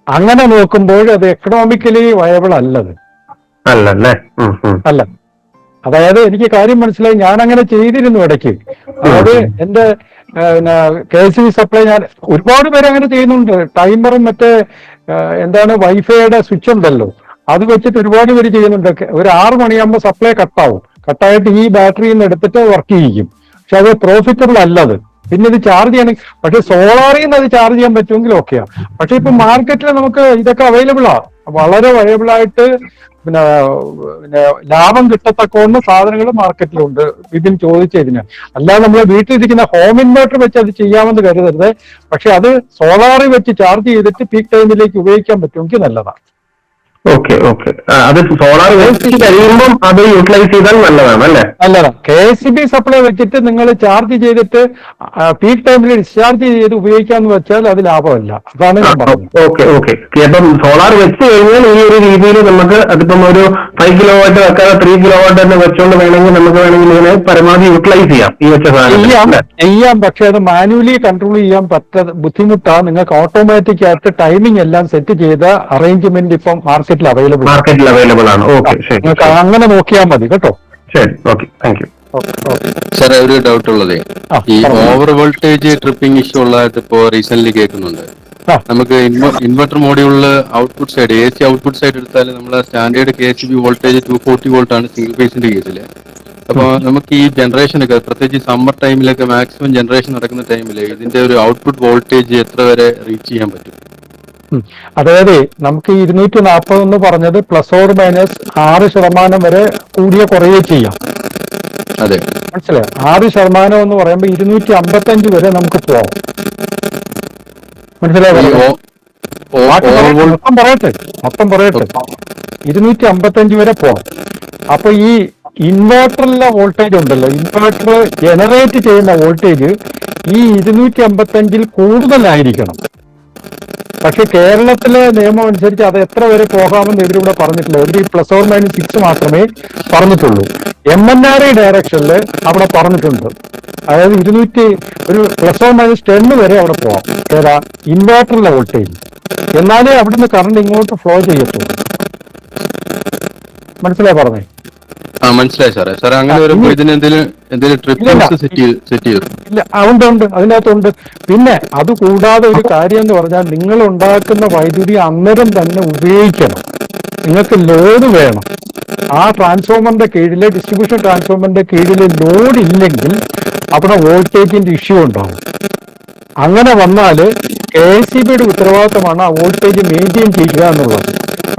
അങ്ങനെ നോക്കുമ്പോൾ അത് എക്കണോമിക്കലി വയബിൾ അല്ലത്. അല്ല, അതായത് എനിക്ക് കാര്യം മനസ്സിലായി. ഞാൻ അങ്ങനെ ചെയ്തിരുന്നു ഇടയ്ക്ക്. അതായത് എന്റെ KSB സപ്ലൈ ഞാൻ ഒരുപാട് പേര് അങ്ങനെ ചെയ്യുന്നുണ്ട്. ടൈമറും മറ്റേ വൈഫൈയുടെ സ്വിച്ച് ഉണ്ടല്ലോ, അത് വെച്ചിട്ട് ഒരുപാട് പേര് ചെയ്യുന്നുണ്ട്. ഒരു 6 മണിയാകുമ്പോൾ സപ്ലൈ കട്ടായിട്ട് ഈ ബാറ്ററിയിൽ നിന്ന് എടുത്തിട്ട് വർക്ക് ചെയ്യിക്കും. പക്ഷെ അത് പ്രോഫിറ്റബിൾ അല്ലത്. പിന്നെ ഇത് ചാർജ് ചെയ്യണമെങ്കിൽ, പക്ഷെ സോളാറിൽ നിന്ന് അത് ചാർജ് ചെയ്യാൻ പറ്റുമെങ്കിൽ ഓക്കെയാ. പക്ഷെ ഇപ്പൊ മാർക്കറ്റിൽ നമുക്ക് ഇതൊക്കെ അവൈലബിളാ, വളരെ അവൈലബിൾ ആയിട്ട് പിന്നെ ലാഭം കിട്ടത്തക്കോന്ന് സാധനങ്ങൾ മാർക്കറ്റിലുണ്ട്. ഇതിന് ചോദിച്ചതിന് അല്ലാതെ നമ്മൾ വീട്ടിലിരിക്കുന്ന ഹോം ഇൻവേർട്ടർ വെച്ച് അത് ചെയ്യാമെന്ന് കരുതരുത്. പക്ഷെ അത് സോളാറിൽ വെച്ച് ചാർജ് ചെയ്തിട്ട് പീക്ക് ടൈമിലേക്ക് ഉപയോഗിക്കാൻ പറ്റുമെങ്കിൽ നല്ലതാണ്. ഓക്കെ. അത് സോളാർ കഴിയുമ്പോൾ അത് യൂട്ടിലൈസ് ചെയ്താൽ നല്ലതാണ് അല്ലേ? നല്ലതാണ്. KSB സപ്ലൈ വെച്ചിട്ട് നിങ്ങൾ ചാർജ് ചെയ്തിട്ട് പീക്ക് ടൈമിൽ ഡിസ്ചാർജ് ചെയ്ത് ഉപയോഗിക്കാന്ന് വെച്ചാൽ അത് ലാഭമല്ല. അതാണ് ഞാൻ പറഞ്ഞത്. ഓക്കെ. അപ്പം സോളാർ വെച്ച് കഴിഞ്ഞാൽ ഈ ഒരു രീതിയിൽ നമുക്ക് അതിപ്പം ഒരു 5 കിലോവാട്ട് വെക്കാതെ 3 കിലോവാട്ട് തന്നെ വെച്ചുകൊണ്ട് നമുക്ക് വേണമെങ്കിൽ ഇതിനെ പരമാവധി യൂട്ടിലൈസ് ചെയ്യാം. ഈ വെച്ച ചെയ്യാം. പക്ഷെ അത് മാനുവലി കൺട്രോൾ ചെയ്യാൻ ബുദ്ധിമുട്ടാണ്. നിങ്ങൾക്ക് ഓട്ടോമാറ്റിക് ആയിട്ട് ടൈമിംഗ് എല്ലാം സെറ്റ് ചെയ്ത അറേഞ്ച്മെന്റ് ഇപ്പം മാർക്കറ്റിൽ അവൈലബിൾ ആണ്. നിങ്ങൾക്ക് അങ്ങനെ നോക്കിയാൽ മതി കേട്ടോ. ശരി, ഓക്കെ, താങ്ക് യു. സാറേ, ഒരു ഡൗട്ട് ഉള്ളതേ, ഈ ഓവർ വോൾട്ടേജ് ട്രിപ്പിംഗ് ഇഷ്യൂ ഉള്ളതായിട്ട് ഇപ്പോ റീസെന്റ് കേൾക്കുന്നുണ്ട്. നമുക്ക് ഇൻവെർട്ടർ മോഡ്യൂളില് output side AC output side എടുത്താൽ നമ്മളെ സ്റ്റാൻഡേർഡ് KSB വോൾട്ടേജ് 240 വോൾട്ട് ആണ് സിംഗിൾ ഫേസിന്റെ കേസില്. അപ്പൊ നമുക്ക് ഈ ജനറേഷനൊക്കെ പ്രത്യേകിച്ച് സമ്മർ ടൈമിലൊക്കെ മാക്സിമം ജനറേഷൻ നടക്കുന്ന ടൈമില് ഇതിന്റെ ഒരു ഔട്ട്പുട്ട് വോൾട്ടേജ് എത്ര വരെ റീച്ച് ചെയ്യാൻ പറ്റും? അതായത് നമുക്ക് 240 എന്ന് പറഞ്ഞത് ±6% വരെ കൂടിയ കുറയുകയോ ചെയ്യാം. അതെ, മനസ്സിലായോ? 6% എന്ന് പറയുമ്പോൾ 255 വരെ നമുക്ക് പോവാം. മനസ്സിലായോ? മൊത്തം പറയട്ടെ 255 വരെ പോവാം. അപ്പൊ ഈ ഇൻവേർട്ടറിലെ വോൾട്ടേജ് ഉണ്ടല്ലോ, ഇൻവേർട്ടർ ജനറേറ്റ് ചെയ്യുന്ന വോൾട്ടേജ് ഈ 255 കൂടുതലായിരിക്കണം. പക്ഷെ കേരളത്തിലെ നിയമം അനുസരിച്ച് അത് എത്ര വരെ പോകാമെന്ന് ഇവരിവിടെ പറഞ്ഞിട്ടില്ല. ഇവർ ±6 മാത്രമേ പറഞ്ഞിട്ടുള്ളൂ. MNRE ഡയറക്ഷനിൽ അവിടെ പറഞ്ഞിട്ടുണ്ട്. അതായത് 200 ഒരു ±10 വരെ അവിടെ പോവാം. ഏതാ ഇൻവേർട്ടറിലെ വോൾട്ടേജ്. എന്നാലേ അവിടുന്ന് കറണ്ട് ഇങ്ങോട്ട് ഫ്ലോ ചെയ്യത്തുള്ളൂ. മനസ്സിലായി പറഞ്ഞേ? മനസ്സിലായി സാറേ. സാറേ, അങ്ങനെ വരുമ്പോൾ ഇതിന് എന്തെങ്കിലും ട്രിപ്പിംഗ്സ് സെറ്റ് ചെയ്തു? ഇല്ല, ഉണ്ട്, അതിനകത്തുണ്ട്. പിന്നെ അതുകൂടാതെ ഒരു കാര്യം എന്ന് പറഞ്ഞാൽ നിങ്ങൾ ഉണ്ടാക്കുന്ന വൈദ്യുതി അന്നേരം തന്നെ ഉപയോഗിക്കണം. നിങ്ങൾക്ക് ലോഡ് വേണം. ആ ട്രാൻസ്ഫോമറിന്റെ കീഴിലെ ഡിസ്ട്രിബ്യൂഷൻ ട്രാൻസ്ഫോമറിന്റെ കീഴിൽ ലോഡ് ഇല്ലെങ്കിൽ അവിടെ വോൾട്ടേജിന്റെ ഇഷ്യൂ ഉണ്ടാവും. അങ്ങനെ വന്നാൽ KSBയുടെ ഉത്തരവാദിത്തമാണ് ആ വോൾട്ടേജ് മെയിൻറ്റെയിൻ ചെയ്യുക എന്നുള്ളത്.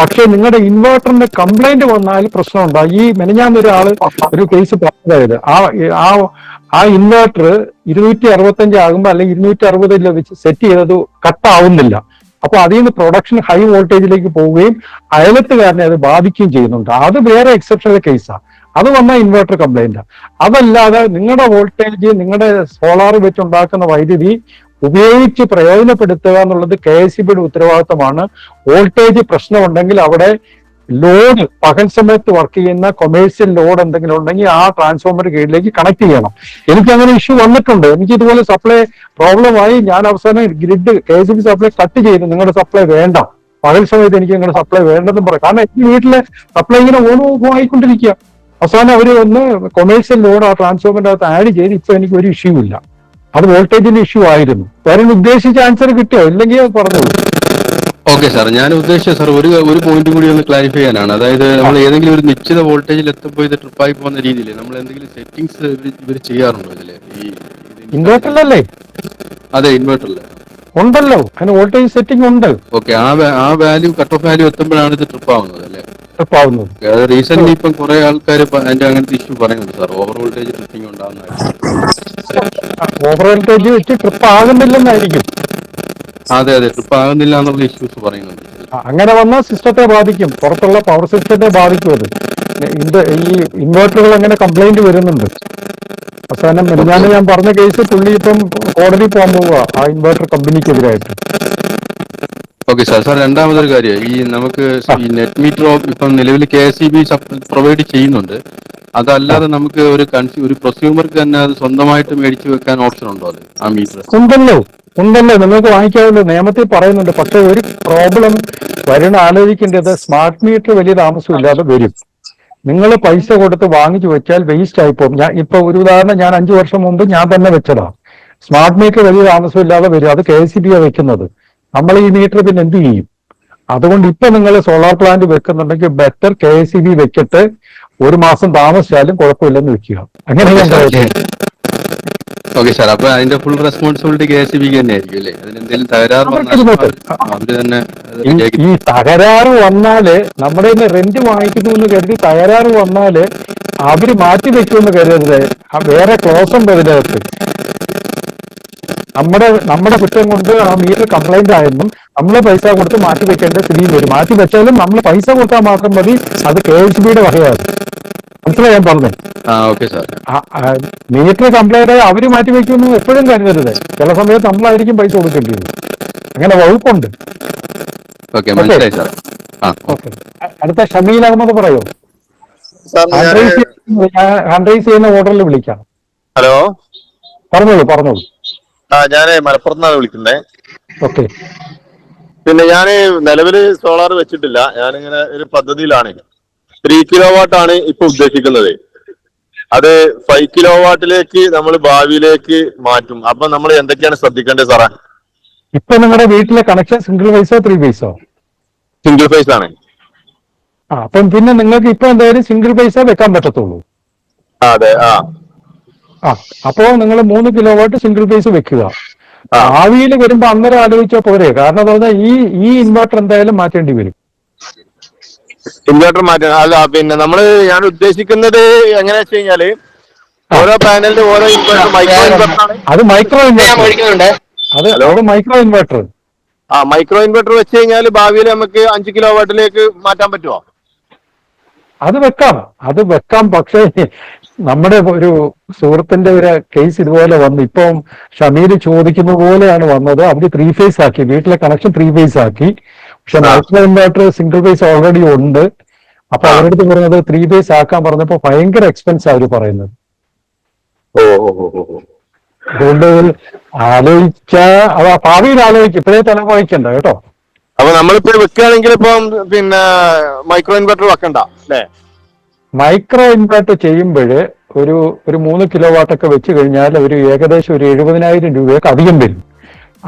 പക്ഷെ നിങ്ങളുടെ ഇൻവേർട്ടറിന് കംപ്ലൈന്റ് വന്നാൽ പ്രശ്നമുണ്ടാകും. ഈ മെനഞ്ഞാന്നൊരാള് ഒരു കേസ് പറഞ്ഞതായത് ആ ഇൻവേർട്ടർ 265 ആകുമ്പോൾ അല്ലെങ്കിൽ 260 വെച്ച് സെറ്റ് ചെയ്തത് കട്ടാവുന്നില്ല. അപ്പൊ അതിൽ നിന്ന് പ്രൊഡക്ഷൻ ഹൈ വോൾട്ടേജിലേക്ക് പോവുകയും അയലത്തുകാരനെ അത് ബാധിക്കുകയും ചെയ്യുന്നുണ്ട്. അത് വേറെ എക്സെപ്ഷണൽ കേസാണ്. അത് വന്ന ഇൻവേർട്ടർ കംപ്ലൈന്റ്. അതല്ലാതെ നിങ്ങളുടെ വോൾട്ടേജ് നിങ്ങളുടെ സോളാർ വെച്ചുണ്ടാക്കുന്ന വൈദ്യുതി ഉപയോഗിച്ച് പ്രയോജനപ്പെടുത്തുക എന്നുള്ളത് KSBയുടെ ഉത്തരവാദിത്തമാണ്. വോൾട്ടേജ് പ്രശ്നമുണ്ടെങ്കിൽ അവിടെ ലോഡ് പകൽ സമയത്ത് വർക്ക് ചെയ്യുന്ന കൊമേഴ്സ്യൽ ലോഡ് എന്തെങ്കിലും ഉണ്ടെങ്കിൽ ആ ട്രാൻസ്ഫോമർ കീഴിലേക്ക് കണക്ട് ചെയ്യണം. എനിക്ക് അങ്ങനെ ഇഷ്യൂ വന്നിട്ടുണ്ട്. എനിക്ക് ഇതുപോലെ സപ്ലൈ പ്രോബ്ലമായി. ഞാൻ അവസാനം ഗ്രിഡ് KCB സപ്ലൈ കട്ട് ചെയ്തു. നിങ്ങളുടെ സപ്ലൈ വേണ്ട, പകൽ സമയത്ത് എനിക്ക് നിങ്ങളുടെ സപ്ലൈ വേണ്ടെന്നും പറയും. കാരണം എനിക്ക് വീട്ടിലെ സപ്ലൈ ഇങ്ങനെ ഓൺ ആയിക്കൊണ്ടിരിക്കുക. അവസാനം അവർ ഒന്ന് കൊമേഴ്സ്യൽ ലോഡ് ആ ട്രാൻസ്ഫോമറിന്റെ അകത്ത് ആഡ് ചെയ്ത് ഇപ്പൊ എനിക്ക് ഒരു ഇഷ്യൂ ഇല്ല. അത് വോൾട്ടേജിന്റെ ഇഷ്യൂ ആയിരുന്നു. വേറെ ഉദ്ദേശിച്ച ആൻസർ കിട്ടിയോ? ഇല്ലെങ്കിൽ പറഞ്ഞോളൂ. ഓക്കെ സാർ, ഞാൻ ഉദ്ദേശിച്ച സാർ ഒരു പോയിന്റ് കൂടി ഒന്ന് ക്ലാരിഫൈ ചെയ്യാനാണ്. അതായത് നമ്മൾ ഏതെങ്കിലും ഒരു നിശ്ചിത വോൾട്ടേജിൽ എത്തുമ്പോൾ ഇത് ട്രിപ്പായി പോകുന്ന രീതിയിൽ നമ്മൾ എന്തെങ്കിലും സെറ്റിംഗ്സ് ഇവർ ചെയ്യാറുണ്ടോ ഇതില്? ഈ ഇൻവേർട്ടറിലല്ലേ? അതെ, ഇൻവേർട്ടറില് ഉണ്ടല്ലോ, അതിന് വോൾട്ടേജ് സെറ്റിംഗ് ഉണ്ട്. ഓക്കെ, ആ വാല്യൂ കട്ട് ഓഫ് വാല്യൂ എത്തുമ്പോഴാണ് ഇത് ട്രിപ്പ് ആവുന്നത് അല്ലേ? ട്രിപ്പ് ആവുന്നത്. അത് റീസെന്റ് ഇപ്പം കുറെ ആൾക്കാർ അതിന്റെ അങ്ങനത്തെ ഇഷ്യൂ പറയുന്നുണ്ട് സാർ, ഓവർ വോൾട്ടേജ് ട്രിപ്പിംഗ് ഉണ്ടാകുന്നതായിട്ട്. ഓവർ വോൾട്ടേജ് വെച്ച് ട്രിപ്പ് ആകുന്നില്ലെന്നായിരിക്കും. അതെ, ട്രിപ്പ് ആകുന്നില്ല എന്നുള്ള ഇഷ്യൂസ് പറയുന്നുണ്ട്. അങ്ങനെ വന്നാൽ സിസ്റ്റത്തെ ബാധിക്കും, പുറത്തുള്ള പവർ സിസ്റ്റത്തെ ബാധിക്കും. അത് ഈ ഇൻവേർട്ടറുകൾ അങ്ങനെ കംപ്ലൈന്റ് വരുന്നുണ്ട്. അവസാനം ഞാൻ പറഞ്ഞ കേസ് പുള്ളി ഇപ്പം കോടതി പോകാൻ പോവുക ആ ഇൻവേർട്ടർ കമ്പനിക്കെതിരായിട്ട്. ഓക്കെ സാർ, രണ്ടാമതൊരു കാര്യം, ഈ നമുക്ക് ഈ നെറ്റ് മീറ്റർ ഇപ്പം നിലവിൽ KSEB പ്രൊവൈഡ് ചെയ്യുന്നുണ്ട്. അതല്ലാതെ നമുക്ക് ഒരു പ്രൊസ്യൂമർക്ക് തന്നെ അത് സ്വന്തമായിട്ട് മേടിച്ചു വെക്കാൻ ഓപ്ഷൻ ഉണ്ടോ? അത് ആ മീറ്റർ ഉണ്ടല്ലോ, നിങ്ങൾക്ക് വാങ്ങിക്കാമല്ലോ, നിയമത്തിൽ പറയുന്നുണ്ട്. പക്ഷെ ഒരു പ്രോബ്ലം ആലോചിക്കേണ്ടത്, സ്മാർട്ട് മീറ്റർ വലിയ താമസമില്ലാതെ വരും. നിങ്ങൾ പൈസ കൊടുത്ത് വാങ്ങിച്ചു വെച്ചാൽ വേസ്റ്റ് ആയിപ്പോകും. ഇപ്പൊ ഒരു ഉദാഹരണം, ഞാൻ 5 വർഷം മുമ്പ് ഞാൻ തന്നെ വെച്ചതാ. സ്മാർട്ട് മീറ്റർ വലിയ താമസമില്ലാതെ വരും. അത് KSEB വെക്കുന്നത്. നമ്മൾ ഈ മീറ്റർ പിന്നെ എന്ത് ചെയ്യും? അതുകൊണ്ട് ഇപ്പൊ നിങ്ങൾ സോളാർ പ്ലാന്റ് വെക്കുന്നുണ്ടെങ്കിൽ ബെറ്റർ KSEB വെച്ചിട്ട് 1 മാസം താമസിച്ചാലും കുഴപ്പമില്ലെന്ന് വെക്കുക. അങ്ങനെ ഞാൻ പറയുന്നത്. ഓക്കെ സാർ, അപ്പൊ അതിന്റെ ഫുൾ റെസ്പോൺസിബിലിറ്റി KSEB തന്നെ ആയിരിക്കും അല്ലേ? അതിനെന്തെങ്കിലും തകരാറ് അവര് തന്നെ ഈ തകരാറ് വന്നാല് നമ്മുടെ റെന്റ് വാങ്ങിക്കുന്നു എന്ന് കരുതി തകരാറ് വന്നാല് അവര് മാറ്റി വെക്കുമെന്ന് കരുതരുത്. വേറെ ക്ലോസ് ഉണ്ട് അതിനകത്ത്. നമ്മുടെ കുറ്റം കൊണ്ട് ആ മീറ്റർ കംപ്ലൈന്റ് ആയെന്നും നമ്മൾ പൈസ കൊടുത്ത് മാറ്റി വെക്കേണ്ട സ്ഥിതി വരും. മാറ്റി വെച്ചാലും നമ്മൾ പൈസ കൊടുത്താൽ മാത്രം മതി. അത് KSEBയുടെ വകയാണ്. മനസ്സിലായി ഞാൻ പറഞ്ഞത്? മീറ്റർ കംപ്ലൈന്റ് ആയി അവര് മാറ്റി വെക്കുമെന്ന് എപ്പോഴും കരുതരുത്. ചില സമയത്ത് നമ്മളായിരിക്കും പൈസ കൊടുക്കേണ്ടത്. അങ്ങനെ വകുപ്പുണ്ട്. അടുത്ത ഷമീൽ അഹമ്മദ് പറയോ? ഹാൻഡ് റൈസ് ചെയ്യുന്ന ഓർഡറിൽ വിളിക്കാം. ഹലോ, പറഞ്ഞോളൂ. ഞാന് മലപ്പുറത്തുനിന്നാണ് വിളിക്കുന്നത്. ഓക്കെ. പിന്നെ ഞാന് നിലവില് സോളാർ വെച്ചിട്ടില്ല. ഞാനിങ്ങനെ ഒരു പദ്ധതിയിലാണ്. 3 കിലോവാട്ട് ആണ് ഇപ്പൊ ഉദ്ദേശിക്കുന്നത്. അത് 5 കിലോവാട്ടിലേക്ക് നമ്മൾ ഭാവിയിലേക്ക് മാറ്റും. അപ്പൊ നമ്മൾ എന്തൊക്കെയാണ് ശ്രദ്ധിക്കേണ്ടത് സാറേ? ഇപ്പൊ നിങ്ങളുടെ വീട്ടിലെ കണക്ഷൻ സിംഗിൾ ഫേസോ 3 ഫേസോ? സിംഗിൾ ഫേസ് ആണ്. അപ്പം പിന്നെ നിങ്ങൾക്ക് ഇപ്പൊ എന്തായാലും സിംഗിൾ ഫേസേ വെക്കാൻ പറ്റത്തുള്ളൂ. അതെ. അപ്പോ നിങ്ങൾ 3 കിലോവാട്ട് സിംഗിൾ ഫേസ് വെക്കുക. ഭാവിയിൽ വരുമ്പോ അന്നേരം ആലോചിച്ചാൽ പോരെ. കാരണം എന്താ പറഞ്ഞാൽ ഈ ഇൻവെർട്ടർ എന്തായാലും മാറ്റേണ്ടി വരും. ഇൻവെർട്ടർ മാറ്റാൻ അല്ല, പിന്നെ ഞാൻ ഉദ്ദേശിക്കുന്നത് എങ്ങനെയാ വെച്ച് കഴിഞ്ഞാല് ഓരോ പാനലിന്റെ ഓരോ ഇൻവെർട്ടർ മൈക്രോ ഇൻവെർട്ടർ ആണ്. അത് മൈക്രോ ഇൻവെർട്ടർ. അത് മൈക്രോ ഇൻവെർട്ടർ. മൈക്രോ ഇൻവെർട്ടർ വെച്ച് കഴിഞ്ഞാൽ ഭാവിയിൽ നമുക്ക് 5 കിലോവാട്ടിലേക്ക് മാറ്റാൻ പറ്റുമോ? അത് വെക്കാം. പക്ഷേ നമ്മുടെ ഒരു സുഹൃത്തിന്റെ ഒരു കേസ് ഇതുപോലെ വന്നു. ഇപ്പം ഷമീൽ ചോദിക്കുന്ന പോലെയാണ് വന്നത്. അവര് 3 ഫേസ് ആക്കി, വീട്ടിലെ കണക്ഷൻ 3 ഫേസ് ആക്കി. പക്ഷെ micro inverter single phase already ഉണ്ട്. അപ്പൊ അവരടുത്ത് പറഞ്ഞത് 3 ഫേസ് ആക്കാൻ പറഞ്ഞപ്പോ ഭയങ്കര എക്സ്പെൻസ് അവര് പറയുന്നത്. അതുകൊണ്ട് ഭാവിയിൽ ആലോചിക്കും, ഇപ്പോഴേ തലമുറയ്ക്കണ്ട കേട്ടോ. അപ്പൊ നമ്മളിപ്പോ വെക്കുകയാണെങ്കിൽ ഇപ്പം പിന്നെ മൈക്രോ ഇൻവെർട്ടർ വെക്കണ്ട അല്ലേ? മൈക്രോ ഇൻവെർട്ടർ ചെയ്യുമ്പോൾ ഒരു 3 കിലോവാട്ടൊക്കെ വെച്ച് കഴിഞ്ഞാൽ ഏകദേശം 70,000 രൂപയൊക്കെ അധികം വരും.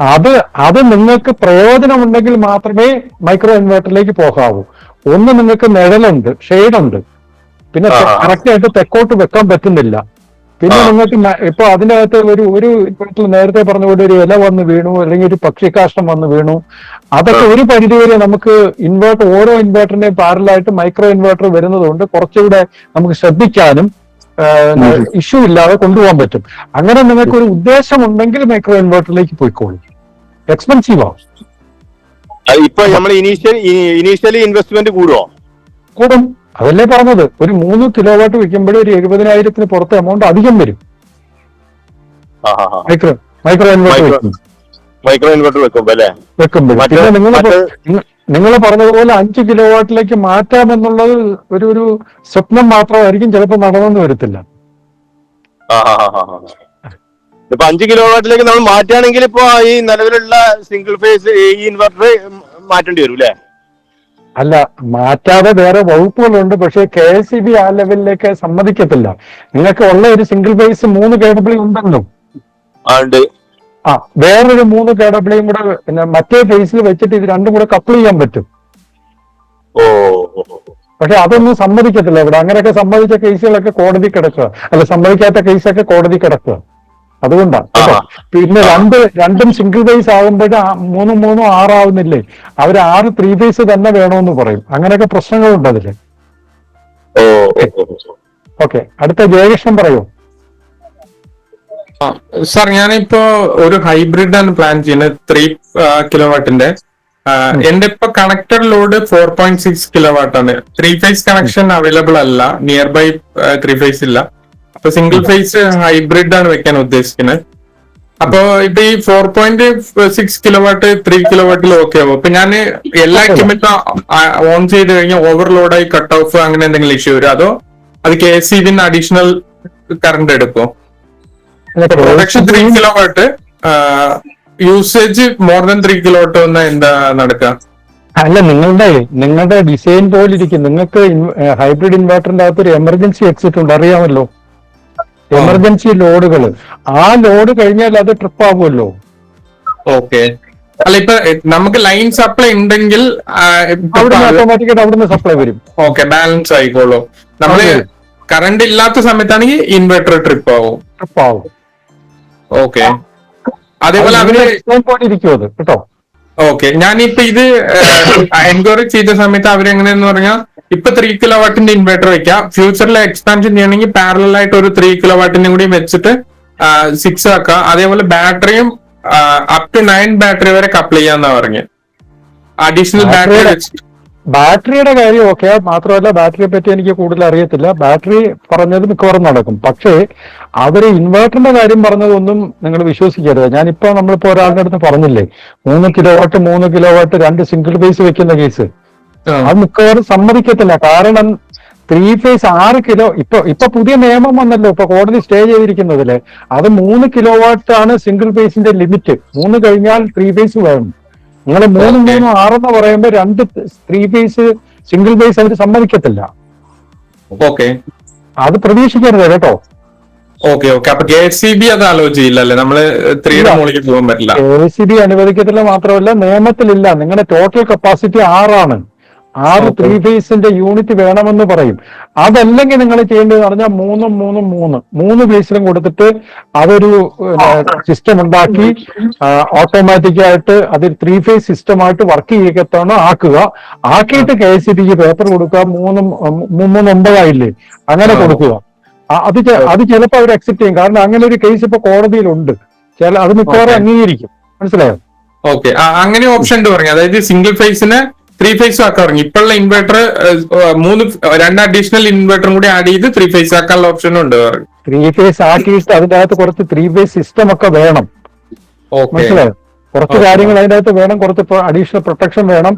അത് നിങ്ങൾക്ക് പ്രയോജനമുണ്ടെങ്കിൽ മാത്രമേ മൈക്രോ ഇൻവെർട്ടറിലേക്ക് പോകാവൂ. ഒന്ന്, നിങ്ങൾക്ക് നിഴലുണ്ട്, ഷെയ്ഡുണ്ട്. പിന്നെ കറക്റ്റ് ആയിട്ട് തെക്കോട്ട് വെക്കാൻ പറ്റുന്നില്ല. പിന്നെ നിങ്ങൾക്ക് ഇപ്പൊ അതിൻ്റെ അകത്ത് ഒരു ഇൻവെർട്ടർ നേരത്തെ പറഞ്ഞ പോലെ ഒരു ഇല വന്ന് വീണു, അല്ലെങ്കിൽ ഒരു പക്ഷിക്കാഷ്ടം വന്ന് വീണു. അതൊക്കെ ഒരു പരിധിവരെ നമുക്ക് ഓരോ ഇൻവെർട്ടറിന്റെയും പാരലായിട്ട് മൈക്രോ ഇൻവെർട്ടർ വരുന്നതുകൊണ്ട് കുറച്ചുകൂടെ നമുക്ക് ശ്രദ്ധിക്കാനും ഇഷ്യൂ ഇല്ലാതെ കൊണ്ടുപോകാൻ പറ്റും. അങ്ങനെ നിങ്ങൾക്ക് ഒരു ഉദ്ദേശമുണ്ടെങ്കിൽ മൈക്രോ ഇൻവെർട്ടറിലേക്ക് പോയിക്കോളൂ. എക്സ്പെൻസീവ് ആവും. ഇപ്പൊ നമ്മൾ ഇനീഷ്യലി ഇൻവെസ്റ്റ്മെന്റ് കൂടും. അതല്ലേ പറഞ്ഞത്. ഒരു 3 കിലോവാട്ട് വെക്കുമ്പോൾ ഒരു 70,000 പുറത്ത് എമൗണ്ട് അധികം വരും മൈക്രോ ഇൻവെർട്ടർ വെക്കും. മൈക്രോ ഇൻവെർട്ടർ വെക്കുമ്പോ അല്ലേ? വെക്കുമ്പോൾ പിന്നെ നിങ്ങൾ പറഞ്ഞതുപോലെ 5 കിലോ വാട്ടിലേക്ക് മാറ്റാമെന്നുള്ളത് ഒരു സ്വപ്നം മാത്രമായിരിക്കും, ചിലപ്പോൾ നടന്നെന്ന് വരത്തില്ല. ഇപ്പൊ 5 കിലോ വാട്ടിലേക്ക് നമ്മൾ മാറ്റുകയാണെങ്കിൽ ഇപ്പൊ ഈ നിലവിലുള്ള സിംഗിൾ ഫേസ് ഈ ഇൻവെർട്ടർ മാറ്റേണ്ടി വരും അല്ലേ? അല്ല, മാറ്റാതെ വേറെ വകുപ്പുകളുണ്ട്. പക്ഷേ KSEB ആ ലെവലിലേക്ക് സമ്മതിക്കത്തില്ല. നിങ്ങൾക്ക് ഉള്ള ഒരു സിംഗിൾ ഫേസ് 3 KW ഉണ്ടല്ലോ, വേറൊരു 3 KW കൂടെ പിന്നെ മറ്റേ ഫേസിൽ വെച്ചിട്ട് ഇത് രണ്ടും കൂടെ കപ്പിൾ ചെയ്യാൻ പറ്റും. പക്ഷെ അതൊന്നും സമ്മതിക്കത്തില്ല ഇവിടെ. അങ്ങനെയൊക്കെ സമ്മതിച്ച കേസുകളൊക്കെ കോടതി കിടക്കുക, അല്ല സമ്മതിക്കാത്ത കേസൊക്കെ കോടതി കിടക്കുക. അതുകൊണ്ടാണ്. പിന്നെ രണ്ടും സിംഗിൾ ഫേസ് ആകുമ്പോൾ 3 3 6 ആവുന്നില്ലേ, അവർ 6 3 ഫേസ് തന്നെ വേണമെന്ന് പറയും. അങ്ങനെയൊക്കെ പ്രശ്നങ്ങളുണ്ട് അതില്. ഓക്കെ, അടുത്ത ജയകൃഷ്ണൻ പറയൂ. സാർ, ഞാനിപ്പോ ഒരു ഹൈബ്രിഡ് ആണ് പ്ലാൻ ചെയ്യുന്നത് 3 കിലോവാട്ടിന്റെ. എന്റെ ഇപ്പൊ കണക്ടഡ് ലോഡ് 4.6 കിലോവാട്ട് ആണ്. 3 ഫേസ് കണക്ഷൻ അവൈലബിൾ അല്ല, നിയർ ബൈ 3 ഫേസ് ഇല്ല. അപ്പൊ സിംഗിൾ ഫേസ് ഹൈബ്രിഡ് ആണ് വെക്കാൻ ഉദ്ദേശിക്കുന്നത്. അപ്പൊ ഇപ്പൊ ഈ 4.6 കിലോവാട്ട് 3 കിലോവാട്ടിൽ ഓക്കെ ആവും. അപ്പൊ ഞാൻ എല്ലാ എക്യുപ്മെന്റും ഓൺ ചെയ്ത് കഴിഞ്ഞാൽ ഓവർലോഡായി കട്ട് ഓഫ് അങ്ങനെ എന്തെങ്കിലും ഇഷ്യൂ വരും? അതോ അത് KSEB അഡീഷണൽ കറണ്ട് എടുക്കും? Production 3 kilowatt, usage more than 3 kilowatt വന്ന എന്താ നടക്കുക? അല്ല, നിങ്ങളുടെ ഡിസൈൻ പോലെ ഇരിക്കും. നിങ്ങൾക്ക് ഹൈബ്രിഡ് ഇൻവെർട്ടറിന്റെ അകത്ത് ഒരു എമർജൻസി എക്സിറ്റ് ഉണ്ട്, അറിയാമല്ലോ. എമർജൻസി ലോഡുകൾ, ആ ലോഡ് കഴിഞ്ഞാൽ അത് ട്രിപ്പ് ആവുമല്ലോ. ഓക്കെ. അല്ല, ഇപ്പൊ നമുക്ക് ലൈൻ സപ്ലൈ ഉണ്ടെങ്കിൽ ഓട്ടോമാറ്റിക്കായിട്ട് അവിടുന്ന് സപ്ലൈ വരും. ഓക്കെ, ബാലൻസ് ആയിക്കോളൂ. നമ്മള് കറണ്ട് ഇല്ലാത്ത സമയത്താണെങ്കിൽ ഇൻവെർട്ടർ ട്രിപ്പ് ആവും. ഓക്കെ. അതേപോലെ ഇരിക്കും കേട്ടോ. ഓക്കെ, ഞാനിപ്പോ ഇത് എൻക്വയറി ചെയ്ത സമയത്ത് അവരെങ്ങനെയെന്ന് പറഞ്ഞാൽ ഇപ്പൊ 3 കിലോവാട്ടിന്റെ ഇൻവെർട്ടർ വെക്കാം, ഫ്യൂച്ചറിൽ എക്സ്പാൻഷൻ ചെയ്യണമെങ്കിൽ പാരലൽ ആയിട്ട് ഒരു 3 കിലോവാട്ടിന്റെ കൂടി വെച്ചിട്ട് 6 ആക്കാം. അതേപോലെ ബാറ്ററിയും അപ് ടു 9 ബാറ്ററി വരെ കപ്പിൾ ചെയ്യാന്നാ പറഞ്ഞത്. അഡീഷണൽ ബാറ്ററി വെച്ചിട്ട് ബാറ്ററിയുടെ കാര്യം ഓക്കെ. മാത്രമല്ല, ബാറ്ററിയെ പറ്റി എനിക്ക് കൂടുതൽ അറിയത്തില്ല. ബാറ്ററി പറഞ്ഞത് മിക്കവാറും നടക്കും. പക്ഷേ അവര് ഇൻവെർട്ടറിന്റെ കാര്യം പറഞ്ഞതൊന്നും നിങ്ങൾ വിശ്വസിക്കരുത്. ഞാനിപ്പോ നമ്മളിപ്പോ ഒരാളുടെ അടുത്ത് പറഞ്ഞില്ലേ, 3 കിലോവാട്ട് 3 കിലോവാട്ട് 2 സിംഗിൾ ഫേസ് വെക്കുന്ന കേസ്, അത് മിക്കവാറും സമ്മതിക്കത്തില്ല. കാരണം 3 ഫേസ് 6 കിലോ ഇപ്പൊ പുതിയ നിയമം വന്നല്ലോ, ഇപ്പൊ കോടതി സ്റ്റേ ചെയ്തിരിക്കുന്നതില്. അത് 3 കിലോവാട്ട് ആണ് സിംഗിൾ ഫേസിന്റെ ലിമിറ്റ്. 3 കഴിഞ്ഞാൽ 3 ഫേസ് വേണം. നിങ്ങൾ 3 3 6 എന്ന് പറയുമ്പോൾ 2 3 ഫേസ് സിംഗിൾ ഫേസ് അവർ സമ്മതിക്കത്തില്ല. ഓക്കെ, അത് പ്രതീക്ഷിക്കരുത് കേട്ടോ. ഓക്കെ. അപ്പൊ KSEB അത് ആലോചിച്ചില്ലല്ലേ, നമ്മള് 3 മുകളിലേക്ക് പോകാൻ പറ്റില്ല. KSEB അനുവദിക്കത്തില്ല. മാത്രമല്ല, നിയമത്തിലില്ല. നിങ്ങളുടെ ടോട്ടൽ കപ്പാസിറ്റി 6 ആണ്. 6 3 ഫേസിന്റെ യൂണിറ്റ് വേണമെന്ന് പറയും. അതല്ലെങ്കിൽ നിങ്ങൾ ചെയ്യേണ്ടതെന്ന് പറഞ്ഞാൽ 3 3 3 ഫേസിലും കൊടുത്തിട്ട് അതൊരു സിസ്റ്റം ഉണ്ടാക്കി ഓട്ടോമാറ്റിക്കായിട്ട് അത് 3 ഫേസ് സിസ്റ്റമായിട്ട് വർക്ക് ചെയ്യത്തവണ ആക്കിയിട്ട് KSEBക്ക് പേപ്പർ കൊടുക്കുക. 3 9 ആയില്ലേ, അങ്ങനെ കൊടുക്കുക. അത് ചിലപ്പോൾ അവർ അക്സെപ്റ്റ് ചെയ്യും. കാരണം അങ്ങനെ ഒരു കേസ് ഇപ്പൊ കോടതിയിലുണ്ട്. അത് മിക്കവാറും അംഗീകരിക്കും. മനസ്സിലായോ? ഓക്കെ, അങ്ങനെ ഓപ്ഷൻ ഉണ്ട് പറഞ്ഞു. അതായത് സിംഗിൾ ഫേസിന് 3 ഫേസ് ആക്കാൻ പറഞ്ഞു. ഇപ്പോഴുള്ള ഇൻവെർട്ടർ 2 അഡീഷണൽ ഇൻവെർട്ടറും കൂടി ആഡ് ചെയ്ത് 3 ഫേസ് ആക്കാനുള്ള ഓപ്ഷനും ഉണ്ട്. 3 ഫേസ് ആക്കിയിട്ട് അതിന്റെ അകത്ത് കുറച്ച് 3 ഫേസ് സിസ്റ്റം ഒക്കെ വേണം. മനസ്സിലായോ? കുറച്ച് കാര്യങ്ങൾ അതിന്റെ അകത്ത് വേണം, കുറച്ച് അഡീഷണൽ പ്രൊട്ടക്ഷൻ വേണം.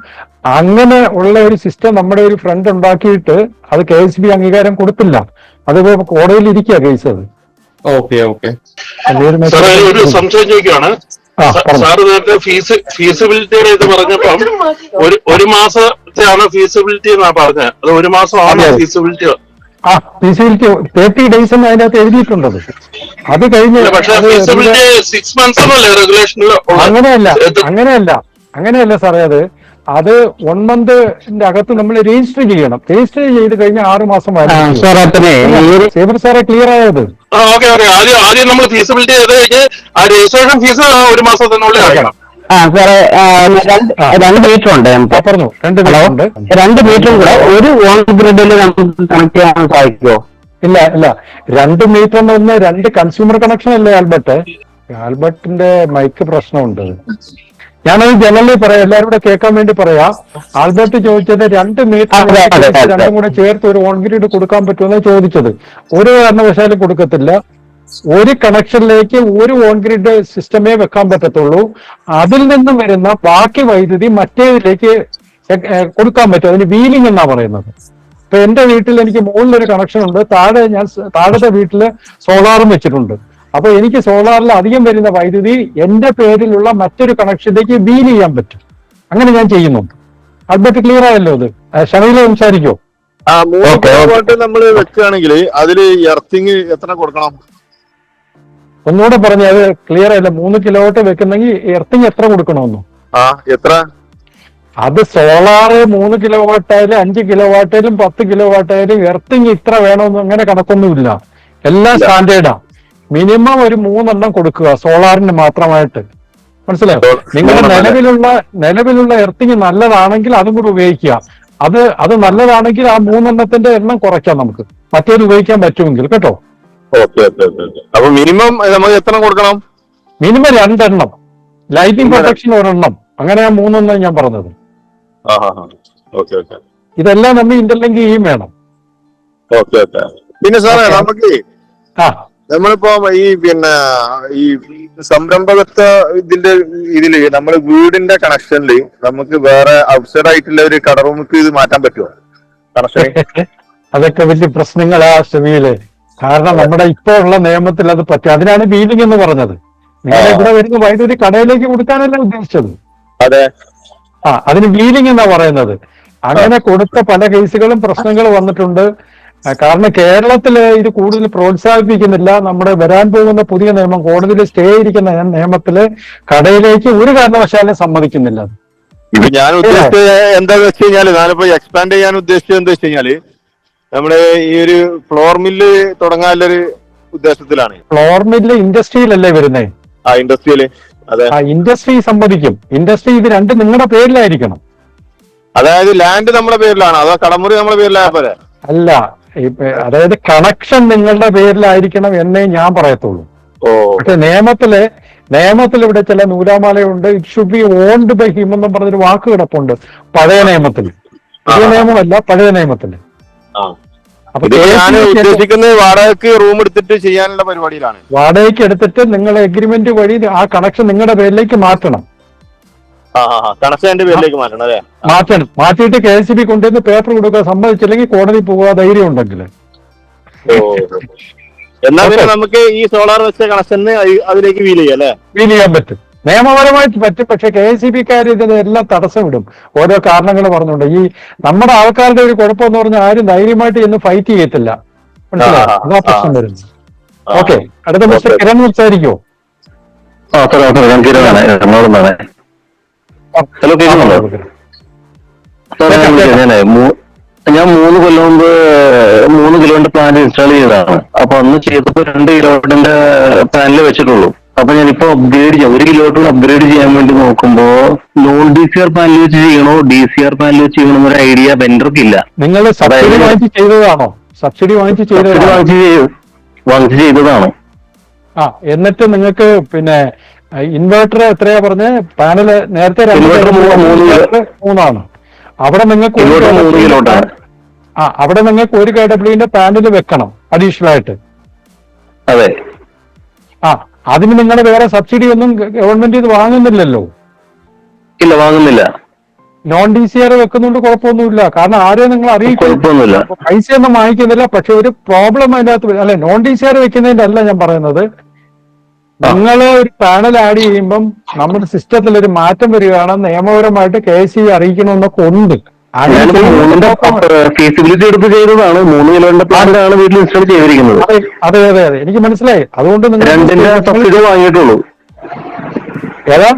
അങ്ങനെ ഉള്ള ഒരു സിസ്റ്റം നമ്മുടെ ഒരു ഫ്രണ്ട് ഉണ്ടാക്കിയിട്ട് അത് KSEB അംഗീകാരം കൊടുത്തില്ല. അത് കോടതിയിൽ ഇരിക്കുക കേസ്. അത് ഒരു സംശയം ചോദിക്കുകയാണ്. സാറ് നേരത്തെ ഫീസിബിലിറ്റിയുടെ ഇത് പറഞ്ഞപ്പം ഒരു മാസത്തെയാണ് ഫീസിബിലിറ്റി എന്നാ പറഞ്ഞത്. അത് 1 മാസമാണ് ഫീസിബിലിറ്റി. ഫീസിബിലിറ്റി 30 ഡേയ്സ് എന്ന് അതിന്റെ അകത്ത് എഴുതിയിട്ടുണ്ടത്. അത് കഴിഞ്ഞ് അങ്ങനെയല്ല സാറേ. അത് 1 മന്തിന്റെ അകത്ത് നമ്മൾ രജിസ്റ്റർ ചെയ്യണം. രജിസ്റ്റർ ചെയ്ത് കഴിഞ്ഞാൽ 6 മാസം സേവർ സാറെ ക്ലിയർ ആയത്. ആദ്യം നമ്മൾ ഫീസിബിലിറ്റി ചെയ്ത് കഴിഞ്ഞ് ആ രജിസ്ട്രേഷൻ ഫീസ് 1 മാസത്തിനുള്ളിൽ അടയ്ക്കണം. സാറേ, 2 മീറ്റർ ഉണ്ട്. പറഞ്ഞു 2 മീറ്റർ ഉണ്ട്. 2 മീറ്ററും കൂടെ ഒരു ഓൺ ഗ്രിഡിൽ നമുക്ക് കണക്ട് ചെയ്യാൻ സാധിക്കുമോ? ഇല്ല 2 മീറ്റർ എന്ന് പറഞ്ഞാൽ 2 കൺസ്യൂമർ കണക്ഷൻ അല്ലേ ആൽബർട്ടിന്റെ മൈക്ക് പ്രശ്നമുണ്ട്. ഞാനത് ജനറലി പറയാം, എല്ലാവരും കൂടെ കേൾക്കാൻ വേണ്ടി പറയാം. ആൽബർട്ട് ചോദിച്ചത് 2 മീറ്റർ 2 കൂടെ ചേർത്ത് ഒരു ഓൺ ഗ്രിഡ് കൊടുക്കാൻ പറ്റുമെന്ന് ചോദിച്ചത്. ഒരു കാരണവശാലും കൊടുക്കത്തില്ല. ഒരു കണക്ഷനിലേക്ക് ഒരു ഓൺ ഗ്രിഡ് സിസ്റ്റമേ വെക്കാൻ പറ്റത്തുള്ളൂ. അതിൽ നിന്നും വരുന്ന ബാക്കി വൈദ്യുതി മറ്റേതിലേക്ക് കൊടുക്കാൻ പറ്റും. അതിന് വീലിംഗ് എന്നാ പറയുന്നത്. ഇപ്പൊ എന്റെ വീട്ടിൽ എനിക്ക് മുകളിലൊരു കണക്ഷൻ ഉണ്ട്, താഴത്തെ വീട്ടില് സോളാറും വെച്ചിട്ടുണ്ട്. അപ്പൊ എനിക്ക് സോളാറിൽ അധികം വരുന്ന വൈദ്യുതി എന്റെ പേരിലുള്ള മറ്റൊരു കണക്ഷനിലേക്ക് വീൽ ചെയ്യാൻ പറ്റും. അങ്ങനെ ഞാൻ ചെയ്യുന്നുണ്ട്. അൽബർട്ട് ക്ലിയർ ആയല്ലോ? അത് ഷമീല സംസാരിക്കോ? 3 കിലോവാട്ട് നമ്മൾ വെക്കുകയാണെങ്കിൽ അതില് എർത്തിങ് എത്ര കൊടുക്കണം? ഒന്നുകൂടെ പറഞ്ഞു, അത് ക്ലിയർ ആയില്ല. 3 കിലോവാട്ട് വെക്കുന്നെങ്കിൽ എർത്തിങ് എത്ര കൊടുക്കണമെന്നോ? എത്ര? അത് സോളാറ് 3 കിലോവാട്ടായാലും 5 കിലോവാട്ടായാലും 10 കിലോവാട്ടായാലും എർത്തിങ് ഇത്ര വേണമെന്ന് അങ്ങനെ കണക്കൊന്നുമില്ല. എല്ലാം സ്റ്റാൻഡേർഡാ. മിനിമം ഒരു 3 എണ്ണം കൊടുക്കുക സോളാറിന് മാത്രമായിട്ട്. മനസ്സിലായോ? നിങ്ങളുടെ നിലവിലുള്ള എർത്തിങ് നല്ലതാണെങ്കിൽ അതും കൂടി ഉപയോഗിക്കുക. അത് നല്ലതാണെങ്കിൽ ആ 3 എണ്ണത്തിന്റെ എണ്ണം കുറയ്ക്കാം നമുക്ക്, മറ്റേത് ഉപയോഗിക്കാൻ പറ്റുമെങ്കിൽ. കേട്ടോ? അപ്പൊ മിനിമം നമുക്ക് എത്ര കൊടുക്കണം? മിനിമം 2 എണ്ണം. ലൈറ്റിംഗ് പ്രൊട്ടക്ഷൻ ഒരെണ്ണം. അങ്ങനെയാ 3 എണ്ണം ഞാൻ പറഞ്ഞത്. ഇതെല്ലാം നമ്മൾ ഇന്റർലിങ്ക് ചെയ്യും വേണം. പിന്നെ സാറേ നമുക്ക് നമ്മളിപ്പോ ഈ സംരംഭകത്വ ഇതില് നമ്മള് വീടിന്റെ കണക്ഷനില് നമുക്ക് വേറെ ഔട്ട്സൈഡ് ആയിട്ടുള്ള ഒരു കടറൂമുക്ക് ഇത് മാറ്റാൻ പറ്റുമോ കണക്ഷൻ? അതൊക്കെ വലിയ പ്രശ്നങ്ങളാ ഷമീല്. കാരണം നമ്മുടെ ഇപ്പൊ ഉള്ള നിയമത്തിൽ അത് പറ്റും. അതിനാണ് വീലിംഗ് എന്ന് പറഞ്ഞത്. നിങ്ങൾ ഇവിടെ വരുന്ന വൈദ്യുതി കടയിലേക്ക് കൊടുക്കാനല്ല ഉദ്ദേശിച്ചത്. അതെ. അതിന് വീലിംഗ് എന്നാ പറയുന്നത്. അങ്ങനെ കൊടുത്ത പല കേസുകളും പ്രശ്നങ്ങൾ വന്നിട്ടുണ്ട്. കാരണം കേരളത്തില് ഇത് കൂടുതൽ പ്രോത്സാഹിപ്പിക്കുന്നില്ല. നമ്മുടെ വരാൻ പോകുന്ന പുതിയ നിയമം, കോടതിയിൽ സ്റ്റേ ഇരിക്കുന്ന നിയമത്തില് കടയിലേക്ക് ഒരു കാരണവശാലും സമ്മതിക്കുന്നില്ല. ഞാൻ ഉദ്ദേശിച്ചത് എന്താന്ന് വെച്ച് കഴിഞ്ഞാല്, ഞാനിപ്പോ എക്സ്പാൻഡ് ചെയ്യാൻ ഉദ്ദേശിച്ചത് എന്താ വെച്ച് കഴിഞ്ഞാല് നമ്മുടെ ഈ ഒരു ഫ്ലോർ മില്ല് തുടങ്ങാനുള്ളൊരു ഉദ്ദേശത്തിലാണ്. ഫ്ലോർ മില്ല് ഇൻഡസ്ട്രിയിലല്ലേ വരുന്നേ? ഇൻഡസ്ട്രിയില്. അതെ, ഇൻഡസ്ട്രി സമ്മതിക്കും. ഇൻഡസ്ട്രി ഇത് രണ്ടും നിങ്ങളുടെ പേരിലായിരിക്കണം. അതായത് ലാൻഡ് നമ്മുടെ പേരിലാണോ അതോ കടമുറി നമ്മുടെ പേരിലായ പോലെ? അല്ല, അതായത് കണക്ഷൻ നിങ്ങളുടെ പേരിലായിരിക്കണം എന്നേ ഞാൻ പറയത്തുള്ളൂ. പക്ഷെ നിയമത്തിൽ ഇവിടെ ചില നൂലാമാലയുണ്ട്. It should be owned by him എന്നും പറഞ്ഞൊരു വാക്ക് കിടപ്പുണ്ട് പഴയ നിയമത്തിൽ. പുതിയ നിയമമല്ല, പഴയ നിയമത്തില്. അപ്പൊ ഞാൻ ഉദ്ദേശിക്കുന്നത് വാടകയ്ക്ക് റൂം എടുത്തിട്ട് ചെയ്യാനുള്ള പരിപാടിയിലാണ്. വാടകയ്ക്ക് എടുത്തിട്ട് നിങ്ങൾ എഗ്രിമെന്റ് വഴി ആ കണക്ഷൻ നിങ്ങളുടെ പേരിലേക്ക് മാറ്റണം. കണക്ഷൻ എന്റെ പേരിലേക്ക് മാറ്റണം അല്ലേ? മാറ്റിയിട്ട് KSB കൊണ്ടുവന്ന് പേപ്പർ കൊടുക്കുക. സമ്മതിച്ചില്ലെങ്കിൽ കോടതി പോവുക, ധൈര്യം ഉണ്ടെങ്കിൽ. എന്നാൽ പിന്നെ നമുക്ക് ഈ സോളാർ വെച്ച കണക്ഷന് അതിലേക്ക് വീൽ ചെയ്യാം അല്ലേ? വീൽ ചെയ്യാൻ പറ്റും, നിയമപരമായിട്ട് പറ്റും. പക്ഷെ KSB-ക്കാർ ഇതിനെല്ലാം തടസ്സം വിടും, ഓരോ കാരണങ്ങൾ പറഞ്ഞുകൊണ്ട്. ഈ നമ്മുടെ ആൾക്കാരുടെ ഒരു കുഴപ്പമെന്ന് പറഞ്ഞാൽ ആരും ധൈര്യമായിട്ട് ഇന്ന് ഫൈറ്റ് ചെയ്യത്തില്ല. മനസ്സിലായോ? അതാ പ്രശ്നം വരുന്നത്. ഓക്കെ, അടുത്ത മിസ്റ്റർ കിരൺ സംസാരിക്കുമോ? ഹലോ, കേൾക്കുന്നുണ്ടോ? ഞാൻ 3 കൊല്ലം മുമ്പ് 3 കിലോന്റെ പ്ലാന്റ് ഇൻസ്റ്റാൾ ചെയ്തതാണ്. അപ്പൊ അന്ന് ചെയ്തപ്പോ 2 കിലോവാട്ടിന്റെ പാനൽ വെച്ചിട്ടുള്ളൂ. അപ്പൊ ഞാനിപ്പോ അപ്ഗ്രേഡ് ചെയ്യാം, 1 കിലോവാട്ട് അപ്ഗ്രേഡ് ചെയ്യാൻ വേണ്ടി നോക്കുമ്പോ നോൺ DCR പാനൽ വെച്ച് ചെയ്യണോ DCR പാനൽ വെച്ച് ചെയ്യണോ എന്നൊരു ഐഡിയ വെണ്ടർക്ക് ഇല്ല. നിങ്ങൾ സബ്സിഡി വാങ്ങിച്ച് ചെയ്തതാണോ? സബ്സിഡി വാങ്ങിച്ച് ചെയ്തതാണോ? എന്നിട്ട് നിങ്ങൾക്ക് പിന്നെ ഇൻവേർട്ടർ എത്രയാ പറഞ്ഞ? പാനല് നേരത്തെ 3 അവിടെ നിങ്ങൾക്ക് അവിടെ നിങ്ങൾക്ക് 1 KW പാനൽ വെക്കണം അഡീഷണൽ ആയിട്ട്. അതെ. അതിന് നിങ്ങൾ വേറെ സബ്സിഡി ഒന്നും ഗവൺമെന്റ് ഇത് വാങ്ങുന്നില്ലല്ലോ? ഇല്ല, വാങ്ങുന്നില്ല. നോൺ DCR വെക്കുന്നുണ്ട്, കുഴപ്പമൊന്നുമില്ല. കാരണം ആരെയും നിങ്ങൾ അറിയിക്കുന്നില്ല, പൈസയൊന്നും വാങ്ങിക്കുന്നില്ല. പക്ഷെ ഒരു പ്രോബ്ലം അതിനകത്ത് അല്ലെ, നോൺ DCR വെക്കുന്നതിന്റെ അല്ല ഞാൻ പറയുന്നത്. നിങ്ങൾ ഒരു പാനൽ ആഡ് ചെയ്യുമ്പം നമ്മുടെ സിസ്റ്റത്തിൽ ഒരു മാറ്റം വരികയാണ്, നിയമപരമായിട്ട് KSB അറിയിക്കണമെന്നൊക്കെ ഉണ്ട്. ഫീസിബിലിറ്റി എടുത്ത് ചെയ്തതാണ്. 3 കിലോന്റെ പ്ലാന്റാണ് വീട്ടിൽ ഇൻസ്റ്റാൾ ചെയ്തിരിക്കുന്നത്. അതെ, എനിക്ക് മനസ്സിലായി. അതുകൊണ്ട് നിങ്ങൾ 2 സബ്സിഡി വാങ്ങിയിട്ടുള്ളൂ. ഏതാ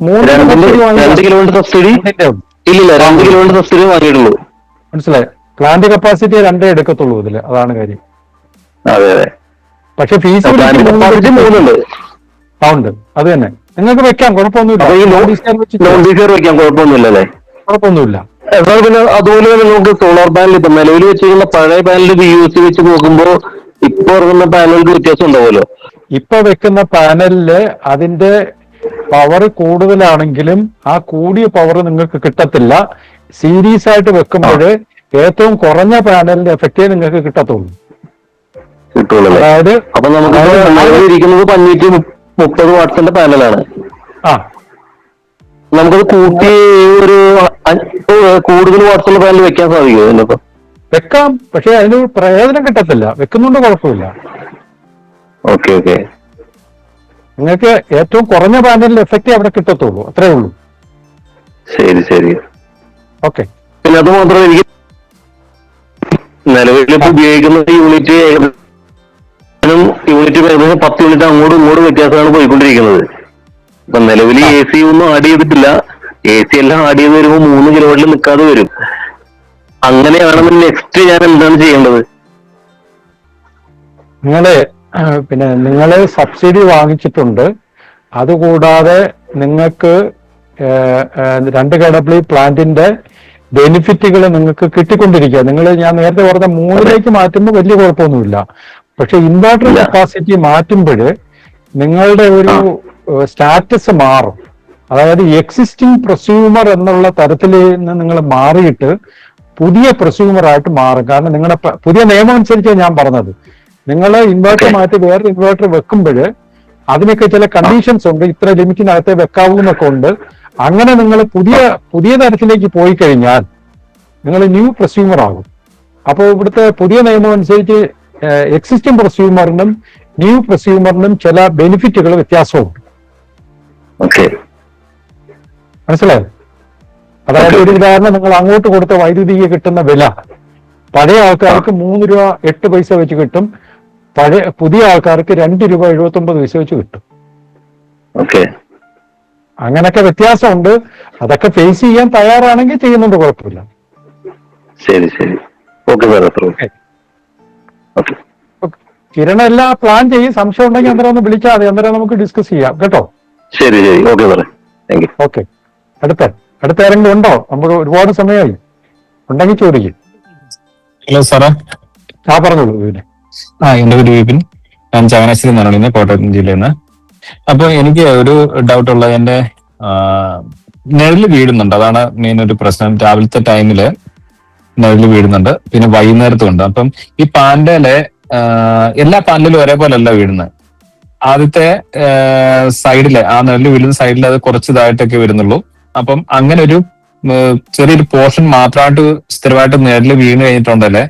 2 കിലോന്റെ സബ്സിഡി? ഇല്ല, 2 കിലോന്റെ സബ്സിഡി വാങ്ങിയിട്ടുള്ളൂ. മനസ്സിലായി. പ്ലാന്റ് കപ്പാസിറ്റി 2 എടുക്കത്തുള്ളൂ ഇതില്, അതാണ് കാര്യം. അതെ. പക്ഷെ ഫീസിബിലിറ്റി 3 ഉണ്ട്. അത് തന്നെ നിങ്ങൾക്ക് വെക്കാം, കുഴപ്പമൊന്നുമില്ല. നോൺ DCR വെക്കാം, കുഴപ്പമൊന്നുമില്ല അല്ലേ? കുഴപ്പമൊന്നുമില്ല. എന്നാൽ പിന്നെ അതുപോലെ തന്നെ നമുക്ക് സോളാർ പാനൽ ഇപ്പൊ നിലവിൽ വെച്ചിരിക്കുന്ന പഴയ പാനൽ VOC വെച്ച് നോക്കുമ്പോ ഇപ്പൊ ഇറങ്ങുന്ന പാനലിന് വ്യത്യാസം ഉണ്ടാവുമല്ലോ? ഇപ്പൊ വെക്കുന്ന പാനലില് അതിന്റെ പവർ കൂടുതലാണെങ്കിലും ആ കൂടിയ പവർ നിങ്ങൾക്ക് കിട്ടത്തില്ല. സീരീസ് ആയിട്ട് വെക്കുമ്പോൾ ഏറ്റവും കുറഞ്ഞ പാനലിന്റെ എഫക്റ്റേ നിങ്ങൾക്ക് കിട്ടത്തുള്ളൂ. കിട്ടുള്ളൂ. അതായത് അപ്പൊ നമുക്ക് ഇരിക്കുന്നത് 530 വാട്ട്സിന്റെ പാനലാണ്. നമുക്കത് കൂട്ടി ഒരു കൂടുതൽ വാട്ട്സുള്ള പാനൽ വെക്കാൻ സാധിക്കുമോ ഇതിനൊപ്പം? വെക്കാം, പക്ഷെ അതിന് പ്രയോജനം കിട്ടത്തില്ല. വെക്കുന്നുണ്ട് കുഴപ്പമില്ല. Okay okay. നിങ്ങൾക്ക് ഏറ്റവും കുറഞ്ഞ പാനലിൽ എഫക്റ്റ് അവിടെ കിട്ടത്തുള്ളൂ, അത്രേ ഉള്ളൂ. ശരി ശരി. ഓക്കെ. പിന്നെ അത് മാത്രമല്ല, എനിക്ക് നിലവിലിപ്പോ ഉപയോഗിക്കുന്ന യൂണിറ്റ് ഏകദേശം 10 യൂണിറ്റ് അങ്ങോട്ടും ഇങ്ങോട്ടും വ്യത്യാസമാണ് പോയിക്കൊണ്ടിരിക്കുന്നത്. അപ്പൊ നിലവിൽ AC ഒന്നും ആഡ് ചെയ്തിട്ടില്ല. AC എല്ലാം ആഡ് ചെയ്ത് വരുമ്പോൾ 3 കിലോവാട്ടിൽ നിൽക്കാതെ വരും. അങ്ങനെയാണെങ്കിൽ നെക്സ്റ്റ് ഞാൻ എന്താണ് ചെയ്യേണ്ടത്? നിങ്ങള് സബ്സിഡി വാങ്ങിച്ചിട്ടുണ്ട്. അതുകൂടാതെ നിങ്ങൾക്ക് 2 KW പ്ലാന്റിന്റെ ബെനിഫിറ്റുകൾ നിങ്ങൾക്ക് കിട്ടിക്കൊണ്ടിരിക്കുക. ഞാൻ നേരത്തെ പറഞ്ഞ 3ലേക്ക് മാറ്റുമ്പോൾ വലിയ കുഴപ്പമൊന്നുമില്ല. പക്ഷെ ഇൻവെർട്ടർ കപ്പാസിറ്റി മാറ്റുമ്പോൾ നിങ്ങളുടെ ഒരു സ്റ്റാറ്റസ് മാറും. അതായത് എക്സിസ്റ്റിംഗ് പ്രൊസ്യൂമർ എന്നുള്ള തരത്തിൽ നിന്ന് നിങ്ങൾ മാറിയിട്ട് പുതിയ പ്രൊസ്യൂമറായിട്ട് മാറും. കാരണം നിങ്ങളുടെ പുതിയ നിയമം അനുസരിച്ചാണ് ഞാൻ പറഞ്ഞത്. നിങ്ങൾ ഇൻവെർട്ടർ മാറ്റി വേറൊരു ഇൻവെർട്ടർ വെക്കുമ്പോൾ അതിനൊക്കെ ചില കണ്ടീഷൻസ് ഉണ്ട്, ഇത്ര ലിമിറ്റിനകത്തെ വെക്കാവൂ എന്നൊക്കെ ഉണ്ട്. അങ്ങനെ നിങ്ങൾ പുതിയ തരത്തിലേക്ക് പോയി കഴിഞ്ഞാൽ നിങ്ങൾ ന്യൂ പ്രൊസ്യൂമർ ആകും. അപ്പോൾ ഇവിടുത്തെ പുതിയ നിയമം അനുസരിച്ച് എക്സിസ്റ്റിംഗ് പ്രൊസ്യൂമറിനും ന്യൂ പ്രൊസ്യൂമറിനും ചില ബെനിഫിറ്റുകൾ വ്യത്യാസമുണ്ട്. മനസ്സിലായോ? അതായത് ഒരു ഉദാഹരണം, നിങ്ങൾ അങ്ങോട്ട് കൊടുത്ത വൈദ്യുതിക്ക് കിട്ടുന്ന വില പഴയ ആൾക്കാർക്ക് 3 രൂപ 8 പൈസ വെച്ച് കിട്ടും. പുതിയ ആൾക്കാർക്ക് 2 രൂപ 79 പൈസ വെച്ച് കിട്ടും. അങ്ങനൊക്കെ വ്യത്യാസമുണ്ട്. അതൊക്കെ ഫേസ് ചെയ്യാൻ തയ്യാറാണെങ്കിൽ ചെയ്യുന്നുണ്ട്, കുഴപ്പമില്ല. ശരി ശരി. കിരണ എല്ലാം പ്ലാൻ ചെയ്യും. സംശയം ഉണ്ടെങ്കിൽ അന്നേരം ഒന്ന് വിളിച്ചാൽ മതി, അന്നേരം നമുക്ക് ഡിസ്കസ് ചെയ്യാം കേട്ടോ. ശരി ശരി. ഓക്കെ. അടുത്ത ആരെങ്കിലും ഉണ്ടോ? നമുക്ക് ഒരുപാട് സമയമായി. ഉണ്ടെങ്കിൽ ചോദിക്കും. ഹലോ സാറേ. പറഞ്ഞോളൂ വിപിനെ. എന്റെ പേര് വിപിൻ. ഞാൻ ചങ്ങനാശ്ശേരി നിന്നാണ് വിളിക്കുന്നത്, കോട്ടയം ജില്ലയിൽ നിന്ന്. അപ്പൊ എനിക്ക് ഒരു ഡൗട്ട് ഉള്ളത്, എന്റെ നിഴല് വീഴുന്നുണ്ട്. അതാണ് മെയിൻ ഒരു പ്രശ്നം. രാവിലത്തെ ടൈമില് നിഴല് വീഴുന്നുണ്ട്, പിന്നെ വൈകുന്നേരത്തും ഉണ്ട്. അപ്പം ഈ പാനലിലെ എല്ലാ പാനലിലും ഒരേപോലെയല്ല വീഴുന്നത്. ആദ്യത്തെ സൈഡിലെ ആ നിഴല് വീഴുന്ന സൈഡിൽ അത് കുറച്ച് ഇതായിട്ടൊക്കെ വരുന്നുള്ളൂ. അപ്പം അങ്ങനെ ഒരു ചെറിയൊരു പോർഷൻ മാത്രമായിട്ട് സ്ഥിരമായിട്ട് നിഴല് വീണ് കഴിഞ്ഞിട്ടുണ്ടല്ലേ,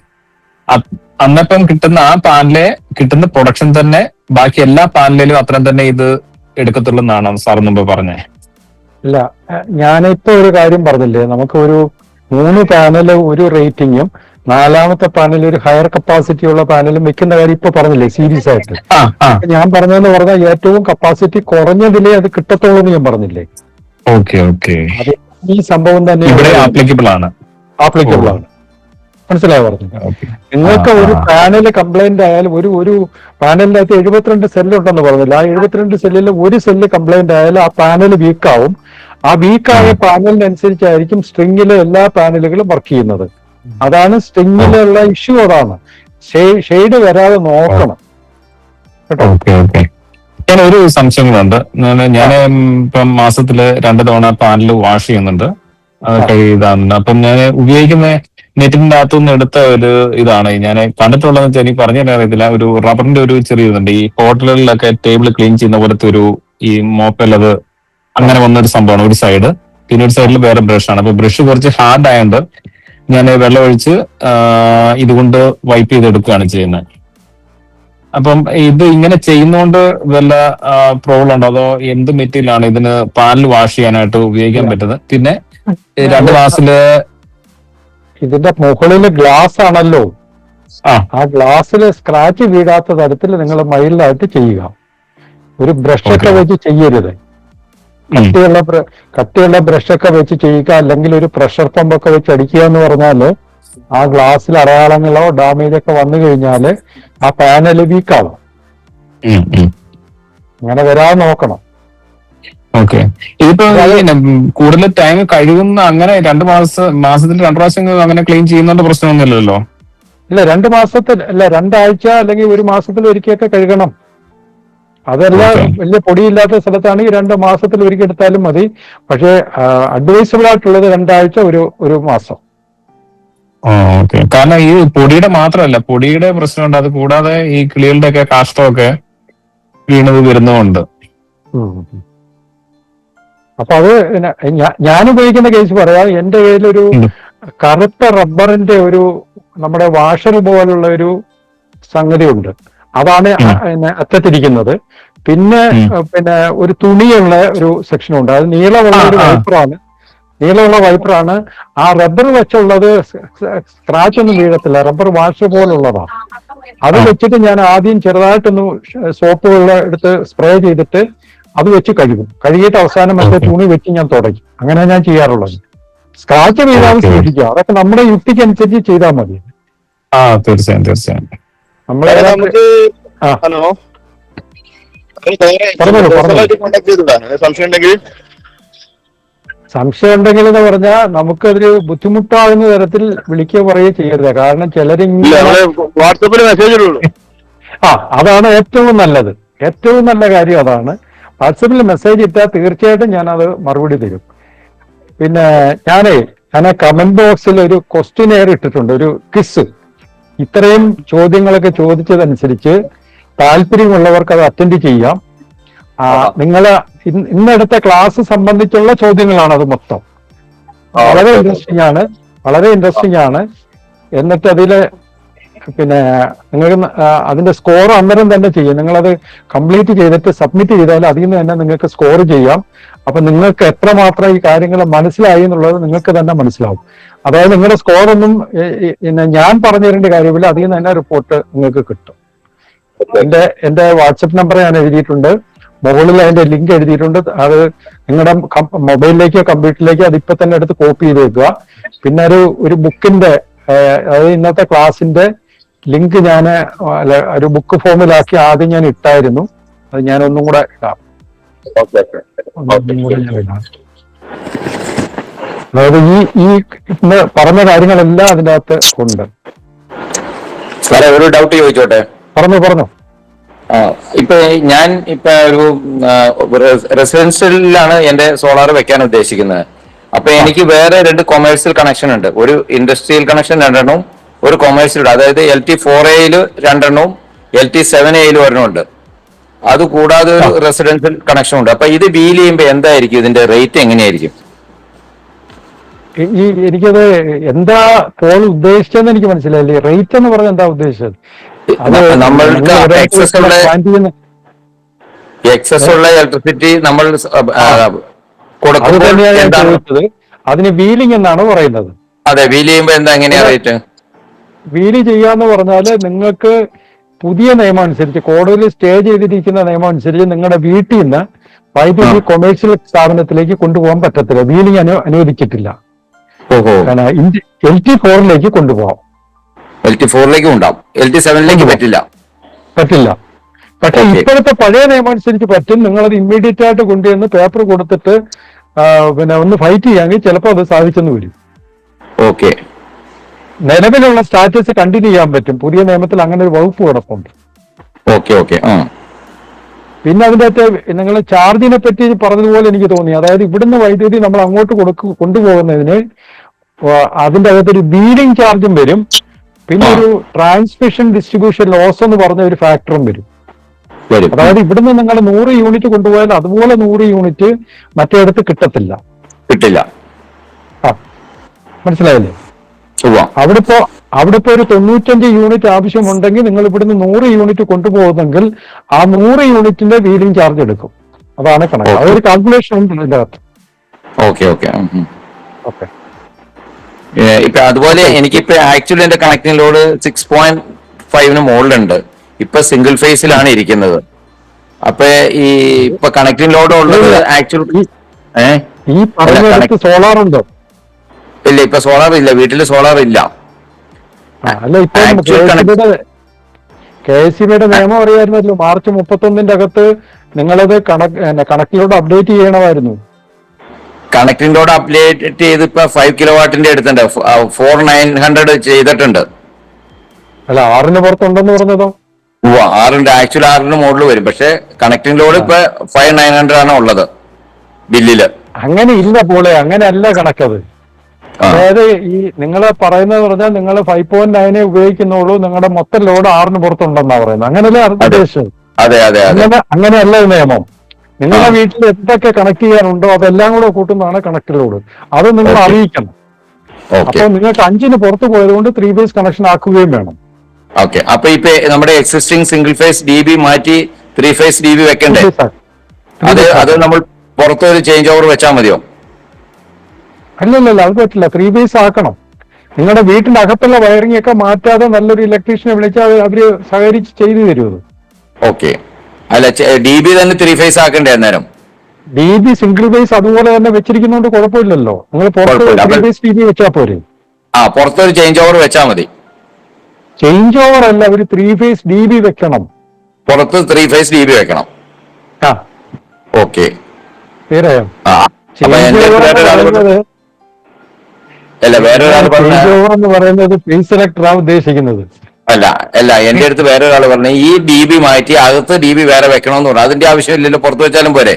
അന്നപ്പം കിട്ടുന്ന ആ പാനലെ കിട്ടുന്ന പ്രൊഡക്ഷൻ തന്നെ ബാക്കി എല്ലാ പാനലിലും അത്രയും തന്നെ ഇത് എടുക്കത്തുള്ളൂ എന്നാണ് സാർ മുമ്പ് പറഞ്ഞേ. ഇല്ല, ഞാനിപ്പോ ഒരു കാര്യം പറഞ്ഞില്ലേ, നമുക്ക് ഒരു 3 പാനൽ ഒരു റേറ്റിങ്ങും 4ാമത്തെ പാനൽ ഒരു ഹയർ കപ്പാസിറ്റി ഉള്ള പാനലും വെക്കുന്ന കാര്യം ഇപ്പൊ പറഞ്ഞില്ലേ സീരീസ് ആയിട്ട്. ഞാൻ പറഞ്ഞതെന്ന് പറഞ്ഞാൽ ഏറ്റവും കപ്പാസിറ്റി കുറഞ്ഞതിലേ അത് കിട്ടത്തുള്ളൂ എന്ന് ഞാൻ പറഞ്ഞില്ലേ. അത് ഈ സംഭവം തന്നെ ആപ്ലിക്കബിൾ ആണ്. മനസ്സിലായോ പറഞ്ഞു? നിങ്ങൾക്ക് ഒരു പാനൽ കംപ്ലൈന്റ് ആയാലും ഒരു പാനലിന്റെ അകത്ത് 72 സെല്ലുണ്ടെന്ന് പറഞ്ഞില്ല. ആ 72 സെല്ലിൽ ഒരു സെല്ല് കംപ്ലൈന്റ് ആയാലും ആ പാനൽ വീക്കാവും. ആ വീക്കായ പാനലിനനുസരിച്ചായിരിക്കും സ്ട്രിങ്ങിലെ എല്ലാ പാനലുകളും വർക്ക് ചെയ്യുന്നത്. അതാണ് സ്ട്രിങ്ങിലുള്ള ഇഷ്യൂ. അതാണ് ഷെയ്ഡ് വരാതെ നോക്കണം കേട്ടോ. ഞാൻ ഒരു സംശയങ്ങളുണ്ട്. ഞാൻ ഇപ്പം മാസത്തില് 2 തവണ പാനൽ വാഷ് ചെയ്യുന്നുണ്ട്, കഴുകിയതാണുണ്ട്. അപ്പം ഞാൻ ഉപയോഗിക്കുന്ന നെറ്റിന്റെ അകത്തുനിന്ന് എടുത്ത ഒരു ഇതാണ് ഞാൻ കണ്ടിട്ടുള്ളതെന്ന് വെച്ചാൽ, എനിക്ക് പറഞ്ഞു തരാൻ അറിയത്തില്ല, ഒരു റബ്ബറിന്റെ ഒരു ചെറിയ ഇതുണ്ട്. ഈ ഹോട്ടലുകളിലൊക്കെ ടേബിൾ ക്ലീൻ ചെയ്യുന്ന പോലത്തെ ഒരു ഈ മോപ്പൽ, അത് അങ്ങനെ വന്നൊരു സംഭവമാണ് ഒരു സൈഡ്. പിന്നെ ഒരു സൈഡിൽ വേറെ ബ്രഷാണ്. അപ്പൊ ബ്രഷ് കുറച്ച് ഹാർഡ് ആയതുകൊണ്ട് ഞാൻ വെള്ളം ഒഴിച്ച് ഇതുകൊണ്ട് വൈപ്പ് ചെയ്തെടുക്കുകയാണ് ചെയ്യുന്നത്. അപ്പം ഇത് ഇങ്ങനെ ചെയ്യുന്നോണ്ട് വല്ല പ്രോബ്ലം ഉണ്ടോ, അതോ എന്ത് മെറ്റീരിയലാണ് ഇതിന് പാനൽ വാഷ് ചെയ്യാനായിട്ട് ഉപയോഗിക്കാൻ പറ്റുന്നത്? പിന്നെ 2 ഗ്ലാസ്സില് ഇതിന്റെ മുകളില് ഗ്ലാസ് ആണല്ലോ, ആ ഗ്ലാസ്സില് സ്ക്രാച്ച് വീഴാത്ത തരത്തിൽ നിങ്ങൾ മൈൽഡായിട്ട് ചെയ്യുക. ഒരു ബ്രഷൊക്കെ വെച്ച് ചെയ്യരുത്. കട്ടിയുള്ള ബ്രഷൊക്കെ വെച്ച് ചെയ്യുക. അല്ലെങ്കിൽ ഒരു പ്രഷർ പമ്പൊക്കെ വെച്ച് അടിക്കുക എന്ന് പറഞ്ഞാല് ആ ഗ്ലാസ്സിൽ അടയാളങ്ങളോ ഡാമേജ് ഒക്കെ വന്നു കഴിഞ്ഞാല് ആ പാനൽ വീക്കാവും. അങ്ങനെ വരാതെ നോക്കണം. ഓക്കെ. ഇതിപ്പോ കൂടുതൽ ടൈം കഴുകുന്ന അങ്ങനെ 2 മാസത്തിൽ 2 പ്രാവശ്യം അങ്ങനെ ക്ലീൻ ചെയ്യുന്നോണ്ട് പ്രശ്നമൊന്നുമില്ലല്ലോ? ഇല്ല, 2 മാസത്തിൽ അല്ല, 2 ആഴ്ച അല്ലെങ്കിൽ 1 മാസത്തിൽ ഒരിക്കലൊക്കെ കഴുകണം. അതെല്ലാം വലിയ പൊടിയില്ലാത്ത സ്ഥലത്താണെങ്കിൽ 2 മാസത്തിൽ ഒരിക്കൽ എടുത്താലും മതി. പക്ഷേ അഡ്വൈസബിൾ ആയിട്ടുള്ളത് 2 ആഴ്ച, ഒരു മാസം. ഓക്കെ. കാരണം ഈ പൊടിയുടെ മാത്രമല്ല, പൊടിയുടെ പ്രശ്നമുണ്ട്, അത് കൂടാതെ ഈ കിളികളുടെ ഒക്കെ കാഷ്ടമൊക്കെ വീണത് വരുന്നതുകൊണ്ട്. അപ്പൊ അത് ഞാൻ ഉപയോഗിക്കുന്ന കേസ് പറയാം. എന്റെ കയ്യിലൊരു കറുത്ത റബ്ബറിന്റെ ഒരു നമ്മുടെ വാഷർ പോലുള്ള ഒരു സംഗതി ഉണ്ട്. അതാണ് അറ്റത്തിരിക്കുന്നത്. പിന്നെ ഒരു തുണിയുള്ള ഒരു സെക്ഷനുണ്ട്. അത് നീളമുള്ള ഒരു വൈപ്പറാണ്. ആ റബ്ബർ വെച്ചുള്ളത് സ്ക്രാച്ച് ഒന്നും വീഴത്തില്ല. Rubber washer പോലുള്ളതാണ്. അത് വെച്ചിട്ട് ഞാൻ ആദ്യം ചെറുതായിട്ടൊന്ന് സോപ്പ് വെള്ളം എടുത്ത് സ്പ്രേ ചെയ്തിട്ട് അത് വെച്ച് കഴുകും. കഴുകിയിട്ട് അവസാനം മറ്റേ തുണി വെച്ച് ഞാൻ തുടങ്ങി. അങ്ങനെ ഞാൻ ചെയ്യാറുള്ളത്. സ്ക്രാച്ച് വീഴാതെ സൂക്ഷിക്കുക. അതൊക്കെ നമ്മുടെ യുക്തിക്ക് അനുസരിച്ച് ചെയ്താൽ മതി. തീർച്ചയായും നമ്മളെ ഹലോ, സംശയം ഉണ്ടെങ്കിൽ എന്ന് പറഞ്ഞാൽ നമുക്കതൊരു ബുദ്ധിമുട്ടാകുന്ന തരത്തിൽ വിളിക്കുക പറയുകയോ ചെയ്യരുത്. കാരണം വാട്സാപ്പിൽ മെസ്സേജ് അതാണ് ഏറ്റവും നല്ലത്. ഏറ്റവും നല്ല കാര്യം അതാണ്. വാട്സാപ്പിൽ മെസ്സേജ് ഇട്ടാൽ തീർച്ചയായിട്ടും ഞാനത് മറുപടി തരും. പിന്നെ ഞാൻ കമന്റ് ബോക്സിൽ ഒരു ക്വസ്റ്റ്യനെയർ ഇട്ടിട്ടുണ്ട്, ഒരു ക്വിസ്. ഇത്രയും ചോദ്യങ്ങളൊക്കെ ചോദിച്ചതനുസരിച്ച് താല്പര്യമുള്ളവർക്ക് അത് അറ്റൻഡ് ചെയ്യാം. നിങ്ങൾ ഇന്നെടുത്ത ക്ലാസ് സംബന്ധിച്ചുള്ള ചോദ്യങ്ങളാണ് അത് മൊത്തം. വളരെ ഇൻട്രസ്റ്റിംഗ് ആണ്. എന്നിട്ട് അതില് പിന്നെ നിങ്ങൾക്ക് അതിന്റെ സ്കോർ അന്നേരം തന്നെ ചെയ്യും. നിങ്ങളത് കംപ്ലീറ്റ് ചെയ്തിട്ട് സബ്മിറ്റ് ചെയ്താൽ അതിൽ നിന്ന് തന്നെ നിങ്ങൾക്ക് സ്കോർ ചെയ്യാം. അപ്പൊ നിങ്ങൾക്ക് എത്രമാത്രം ഈ കാര്യങ്ങൾ മനസ്സിലായി എന്നുള്ളത് നിങ്ങൾക്ക് തന്നെ മനസ്സിലാവും. അതായത് നിങ്ങളുടെ സ്കോർ ഒന്നും ഞാൻ പറഞ്ഞു തരേണ്ട കാര്യമില്ല, അതിൽ നിന്ന് തന്നെ റിപ്പോർട്ട് നിങ്ങൾക്ക് കിട്ടും. എന്റെ വാട്സപ്പ് നമ്പർ ഞാൻ എഴുതിയിട്ടുണ്ട്, മുകളിൽ അതിന്റെ ലിങ്ക് എഴുതിയിട്ടുണ്ട്. അത് നിങ്ങളുടെ മൊബൈലിലേക്കോ കമ്പ്യൂട്ടറിലേക്കോ അതിപ്പോ തന്നെ എടുത്ത് കോപ്പി ചെയ്ത് വെക്കുക. പിന്നെ ഒരു ബുക്കിന്റെ അതായത് ഇന്നത്തെ ക്ലാസിന്റെ ലിങ്ക് ഞാൻ ഒരു ബുക്ക് ഫോമിലാക്കി ആദ്യം ഞാൻ ഇട്ടായിരുന്നു. അത് ഞാൻ ഒന്നും കൂടെ ഇടാം. അതായത് ഈ ഇന്ന് പറഞ്ഞ കാര്യങ്ങളെല്ലാം അതിൻ്റെ അകത്ത് ഉണ്ട്. സാറേ, ഒരു ഡൗട്ട് ചോദിച്ചോട്ടെ? പറഞ്ഞു. ഇപ്പൊ ഞാൻ ഒരു റെസിഡൻഷ്യലിലാണ് എന്റെ സോളാർ വെക്കാൻ ഉദ്ദേശിക്കുന്നത്. അപ്പൊ എനിക്ക് വേറെ 2 കൊമേഴ്സ്യൽ കണക്ഷൻ ഉണ്ട്. ഒരു ഇൻഡസ്ട്രിയൽ കണക്ഷൻ 2 ഒരു കൊമേഴ്സ്യൽ, അതായത് LT4A 2 LT7A 1 അത് കൂടാതെ ഒരു റെസിഡൻഷ്യൽ കണക്ഷൻ ഉണ്ട്. അപ്പൊ ഇത് ഡീൽ ചെയ്യുമ്പോ എന്തായിരിക്കും ഇതിന്റെ റേറ്റ്, എങ്ങനെയായിരിക്കും? എനിക്കത് എന്താ പോൾ ഉദ്ദേശിച്ചതെന്ന് എനിക്ക് മനസ്സിലായില്ലേ. റേറ്റ് എന്ന് പറഞ്ഞാൽ എന്താ ഉദ്ദേശിച്ചത്? നമ്മൾക്ക് എക്സസ് ഉള്ള ഇലക്ട്രിസിറ്റി നമ്മൾ കൊടുക്കുന്നത് അതിന് വീലിംഗ് എന്നാണ് പറയുന്നത്. അതെ, വീൽ ചെയ്യുമ്പോ എന്താ, എങ്ങനെയാ റേറ്റ്? വീല് ചെയ്യാന്ന് പറഞ്ഞാല് നിങ്ങൾക്ക് പുതിയ നിയമം അനുസരിച്ച്, കോടതിയിൽ സ്റ്റേ ചെയ്തിരിക്കുന്ന നിയമം അനുസരിച്ച് നിങ്ങളുടെ വീട്ടിൽ നിന്ന് വൈദ്യുതി കൊമേഴ്സ്യൽ സ്ഥാപനത്തിലേക്ക് കൊണ്ടുപോകാൻ പറ്റത്തില്ല. വീലിംഗ് അനുവദിച്ചിട്ടില്ല. LT4 കൊണ്ടുപോകാം. LT4 ഉണ്ടാവും, LT7 പറ്റില്ല. പക്ഷെ ഇപ്പോഴത്തെ പഴയ നിയമം അനുസരിച്ച് പറ്റും. നിങ്ങളത് ഇമ്മീഡിയറ്റ് ആയിട്ട് കൊണ്ടുവന്ന് പേപ്പർ കൊടുത്തിട്ട് ഒന്ന് ഫൈറ്റ് ചെയ്യാമെങ്കിൽ ചിലപ്പോൾ അത് സാധിച്ചെന്ന് വരും. ഓക്കെ, നിലവിലുള്ള സ്റ്റാറ്റസ് കണ്ടിന്യൂ ചെയ്യാൻ പറ്റും. പുതിയ നിയമത്തിൽ അങ്ങനെ ഒരു വകുപ്പ് കിടപ്പുണ്ട്. പിന്നെ അതിൻ്റെ അകത്ത് നിങ്ങൾ ചാർജിനെ പറ്റി പറഞ്ഞതുപോലെ എനിക്ക് തോന്നി. അതായത് ഇവിടുന്ന് വൈദ്യുതി നമ്മൾ അങ്ങോട്ട് കൊണ്ടുപോകുന്നതിന് അതിൻ്റെ അകത്തൊരു ബീലിംഗ് ചാർജും വരും. പിന്നെ ഒരു ട്രാൻസ്മിഷൻ ഡിസ്ട്രിബ്യൂഷൻ ലോസ് എന്ന് പറഞ്ഞ ഒരു ഫാക്ടറും വരും. അതായത് ഇവിടുന്ന് നിങ്ങൾ 100 യൂണിറ്റ് കൊണ്ടുപോയാൽ അതുപോലെ 100 യൂണിറ്റ് മറ്റേടത്ത് കിട്ടില്ല. മനസ്സിലായില്ലേ? അവിടെ ഇപ്പോ ഒരു 95 യൂണിറ്റ് ആവശ്യമുണ്ടെങ്കിൽ നിങ്ങൾ ഇവിടുന്ന് 100 യൂണിറ്റ് കൊണ്ടുപോകുന്നെങ്കിൽ ആ 100 യൂണിറ്റിന്റെ വീലിംഗ് ചാർജ് എടുക്കും. അതാണ് കണക്ക്. അതൊരു കാൽക്കുലേഷൻ ഉണ്ട് ഇതിന്റെ അകത്ത്. ഓക്കെ. ഇപ്പൊ അതുപോലെ എനിക്കിപ്പോ ആക്ച്വലി എന്റെ കണക്ടിംഗ് ലോഡ് 6.5 മുകളിലുണ്ട്. ഇപ്പൊ സിംഗിൾ ഫേസിലാണ് ഇരിക്കുന്നത്. അപ്പൊ ഈ ഇപ്പൊ കണക്ടിംഗ് ലോഡ് ഉള്ളത് ആക്ച്വലി സോളാർ ഉണ്ടോ? ഇല്ല, ഇപ്പൊ സോളാർ ഇല്ല, വീട്ടില് സോളാർ ഇല്ല. അല്ല, ഇപ്പൊ KSEBിയുടെ നിയമം അറിയാമായിരുന്നല്ലോ. മാർച്ച് 31 അകത്ത് നിങ്ങളത് കണക്റ്റിലോട് അപ്ഡേറ്റ് ചെയ്യണമായിരുന്നു. കണക്ടിംഗ് ലോഡ് അപ്ഡേറ്റ് ചെയ്ത് ഇപ്പൊ 5 കിലോവാട്ടിന്റെ എടുത്തിട്ടുണ്ട്. 4900 ചെയ്തിട്ടുണ്ട്. അല്ല, 6ന് പുറത്തുണ്ടെന്ന് പറഞ്ഞതോ? 6 ആക്ച്വലി 6 മോഡൽ വരും. പക്ഷെ കണക്ടിംഗ് ലോഡ് ഇപ്പൊ 5900 ആണ് ഉള്ളത് ബില്ലില്. അങ്ങനെ ഇല്ല പോളെ, അങ്ങനെയല്ല കണക്കത്. അതായത് ഈ നിങ്ങൾ പറയുന്നത് പറഞ്ഞാൽ നിങ്ങൾ 5.9 ഉപയോഗിക്കുന്നുള്ളൂ, നിങ്ങളുടെ മൊത്തം ലോഡ് 6 പുറത്തുണ്ടെന്നാ പറയുന്നത്. അങ്ങനെയല്ലേ ഉദ്ദേശിച്ചത്? അങ്ങനെയല്ല ഈ നിയമം. നിങ്ങളുടെ വീട്ടിൽ എന്തൊക്കെ കണക്ട് ചെയ്യാനുണ്ടോ അതെല്ലാം കൂടെ കൂട്ടുന്നതാണ് കണക്ട് ലോഡ്. അത് നിങ്ങൾ അറിയിക്കണം. അപ്പൊ നിങ്ങൾക്ക് 5 പുറത്ത് പോയതുകൊണ്ട് 3 ഫേസ് കണക്ഷൻ ആക്കുകയും വേണം. ഓക്കെ. അപ്പൊ ഇപ്പൊ നമ്മുടെ എക്സിസ്റ്റിംഗ് സിംഗിൾ ഫേസ് DB മാറ്റി 3 ഫേസ് DB വെക്കണ്ടേ? അത് നമ്മൾ പുറത്ത് ഒരു ചേഞ്ച് ഓവർ വെച്ചാൽ മതിയോ? അല്ലല്ല, അത് പറ്റില്ല. 3 ഫേസ് ആക്കണം. നിങ്ങളുടെ വീട്ടിന്റെ അകത്തുള്ള വയറിംഗ് ഒക്കെ മാറ്റാതെ നല്ലൊരു ഇലക്ട്രീഷ്യനെ വിളിച്ചാൽ അവര് സഹകരിച്ച് ചെയ്തു തരും അത്. ഓക്കെ. അല്ല, DB തന്നെ 3 ഫേസ് ആക്കണ്ടേ അന്നേരം? DB സിംഗിൾ ഫേസ് അതുപോലെ തന്നെ വെച്ചിരിക്കുന്നതുകൊണ്ട് കുഴപ്പമില്ലല്ലോ. നിങ്ങൾ പുറത്ത് 3 ഫേസ് DB വെച്ചാൽ പോരെ? പുറത്തൊരു ചേഞ്ച് ഓവർ വെച്ചാൽ മതി. ചേഞ്ച് ഓവർ അല്ല, ഒരു 3 ഫേസ് DB വെക്കണം. പുറത്ത് 3 ഫേസ് DB വെക്കണം. ഓക്കെ. തീരായോ? അല്ല, വേറൊരാൾ എന്ന് പറയുന്നത് ഫേസ് സെലക്ടറാ ഉദ്ദേശിക്കുന്നത്. അല്ല, എന്റെ അടുത്ത് വേറൊരാൾ പറഞ്ഞു ഈ DB മാറ്റി അകത്ത് DB വേറെ വെക്കണമെന്ന് പറഞ്ഞു. അതിന്റെ ആവശ്യമില്ലല്ലോ, പുറത്ത് വെച്ചാലും പോരെ?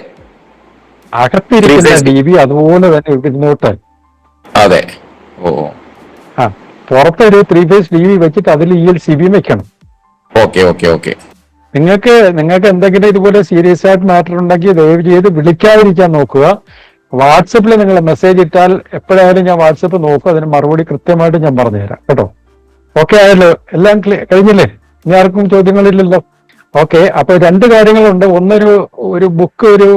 അകത്തിരിക്കുന്ന DB അതുപോലെ തന്നെ ഇരുന്നോട്ടെ. അതെ. പുറത്തൊരു 3 ഫേസ് DB വെച്ചിട്ട് അതിൽ ELCB വെക്കണം. ഓക്കെ. നിങ്ങൾക്ക് എന്തെങ്കിലും ഇതുപോലെ സീരിയസ് ആയിട്ട് മാറ്റർ ഉണ്ടെങ്കിൽ ദയവ് ചെയ്ത് വിളിക്കാതിരിക്കാൻ നോക്കുക. വാട്സപ്പിൽ നിങ്ങൾ മെസ്സേജ് ഇട്ടാൽ എപ്പോഴായാലും ഞാൻ വാട്സപ്പ് നോക്കും, അതിന് മറുപടി കൃത്യമായിട്ട് ഞാൻ പറഞ്ഞുതരാം കേട്ടോ. ഓക്കെ ആയല്ലോ? എല്ലാം കഴിഞ്ഞില്ലേ? ഇനി ആർക്കും ചോദ്യങ്ങളില്ലല്ലോ? ഓക്കെ. അപ്പൊ 2 കാര്യങ്ങളുണ്ട്. ഒരു ബുക്ക്, ഒരു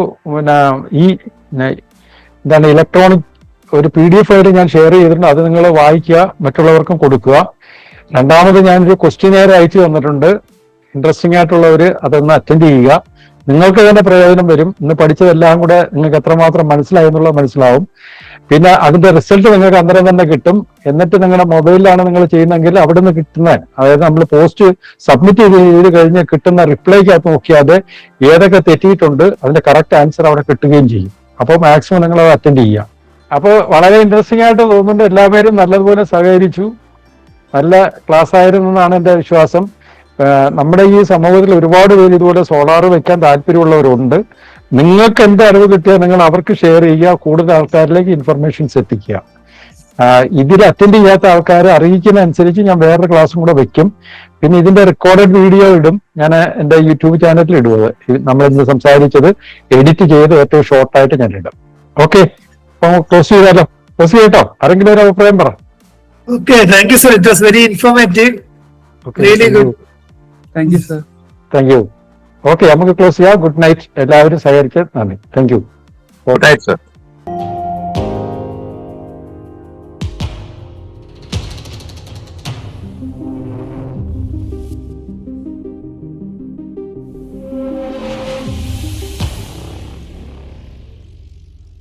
എന്താണ് ഇലക്ട്രോണിക് ഒരു PDF ആയിട്ട് ഞാൻ ഷെയർ ചെയ്തിട്ടുണ്ട്. അത് നിങ്ങൾ വായിക്കുക, മറ്റുള്ളവർക്കും കൊടുക്കുക. രണ്ടാമത് ഞാനൊരു ക്വസ്റ്റ്യനെയർ അയച്ചു തന്നിട്ടുണ്ട്. ഇൻട്രസ്റ്റിംഗ് ആയിട്ടുള്ളവർ അതൊന്ന് അറ്റൻഡ് ചെയ്യുക. നിങ്ങൾക്ക് തന്നെ പ്രയോജനം വരും. ഇന്ന് പഠിച്ചതെല്ലാം കൂടെ നിങ്ങൾക്ക് എത്രമാത്രം മനസ്സിലായി എന്നുള്ളത് മനസ്സിലാവും. പിന്നെ അതിന്റെ റിസൾട്ട് നിങ്ങൾക്ക് അന്നേരം തന്നെ കിട്ടും. എന്നിട്ട് നിങ്ങളുടെ മൊബൈലിലാണ് നിങ്ങൾ ചെയ്യുന്നതെങ്കിൽ അവിടെ നിന്ന് കിട്ടുന്ന, അതായത് നമ്മൾ പോസ്റ്റ് സബ്മിറ്റ് ചെയ്ത് കഴിഞ്ഞ് കിട്ടുന്ന റിപ്ലൈക്കകത്ത് നോക്കിയാൽ ഏതൊക്കെ തെറ്റിയിട്ടുണ്ട് അതിന്റെ കറക്റ്റ് ആൻസർ അവിടെ കിട്ടുകയും ചെയ്യും. അപ്പോൾ മാക്സിമം നിങ്ങൾ അത് അറ്റൻഡ് ചെയ്യുക. അപ്പോൾ വളരെ ഇൻട്രസ്റ്റിംഗ് ആയിട്ട് തോന്നുന്നുണ്ട്. എല്ലാവരും നല്ലതുപോലെ സഹകരിച്ചു. നല്ല ക്ലാസ് ആയിരുന്നു എന്നാണ് എൻ്റെ വിശ്വാസം. നമ്മുടെ ഈ സമൂഹത്തിൽ ഒരുപാട് പേര് ഇതുപോലെ സോളാർ വെക്കാൻ താല്പര്യമുള്ളവരുണ്ട്. നിങ്ങൾക്ക് എന്ത് അറിവ് കിട്ടിയാൽ നിങ്ങൾ അവർക്ക് ഷെയർ ചെയ്യുക, കൂടുതൽ ആൾക്കാരിലേക്ക് ഇൻഫർമേഷൻസ് എത്തിക്കുക. ഇതിൽ അറ്റൻഡ് ചെയ്യാത്ത ആൾക്കാരെ അറിയിക്കുന്ന അനുസരിച്ച് ഞാൻ വേറൊരു ക്ലാസ്സും കൂടെ വെക്കും. പിന്നെ ഇതിന്റെ റെക്കോർഡഡ് വീഡിയോ ഇടും, ഞാൻ എൻ്റെ യൂട്യൂബ് ചാനലിൽ ഇടുന്നത്. നമ്മൾ ഇന്ന് സംസാരിച്ചത് എഡിറ്റ് ചെയ്ത് ഏറ്റവും ഷോർട്ടായിട്ട് ഞാൻ ഇടും. ഓക്കെ, അപ്പൊ ക്ലോസ് ചെയ്താലോ? ക്ലോസ് ചെയ്യട്ടോ? ആരെങ്കിലും ഒരു അഭിപ്രായം പറ. Okay, thank you, sir. It was very informative. Really good. Thank you, sir. Thank you. Okay, നമുക്ക് ക്ലോസ് ചെയ്യാം. Good night. എല്ലാവരും സഹകരിച്ച് നന്ദി. Thank you. Good night, sir.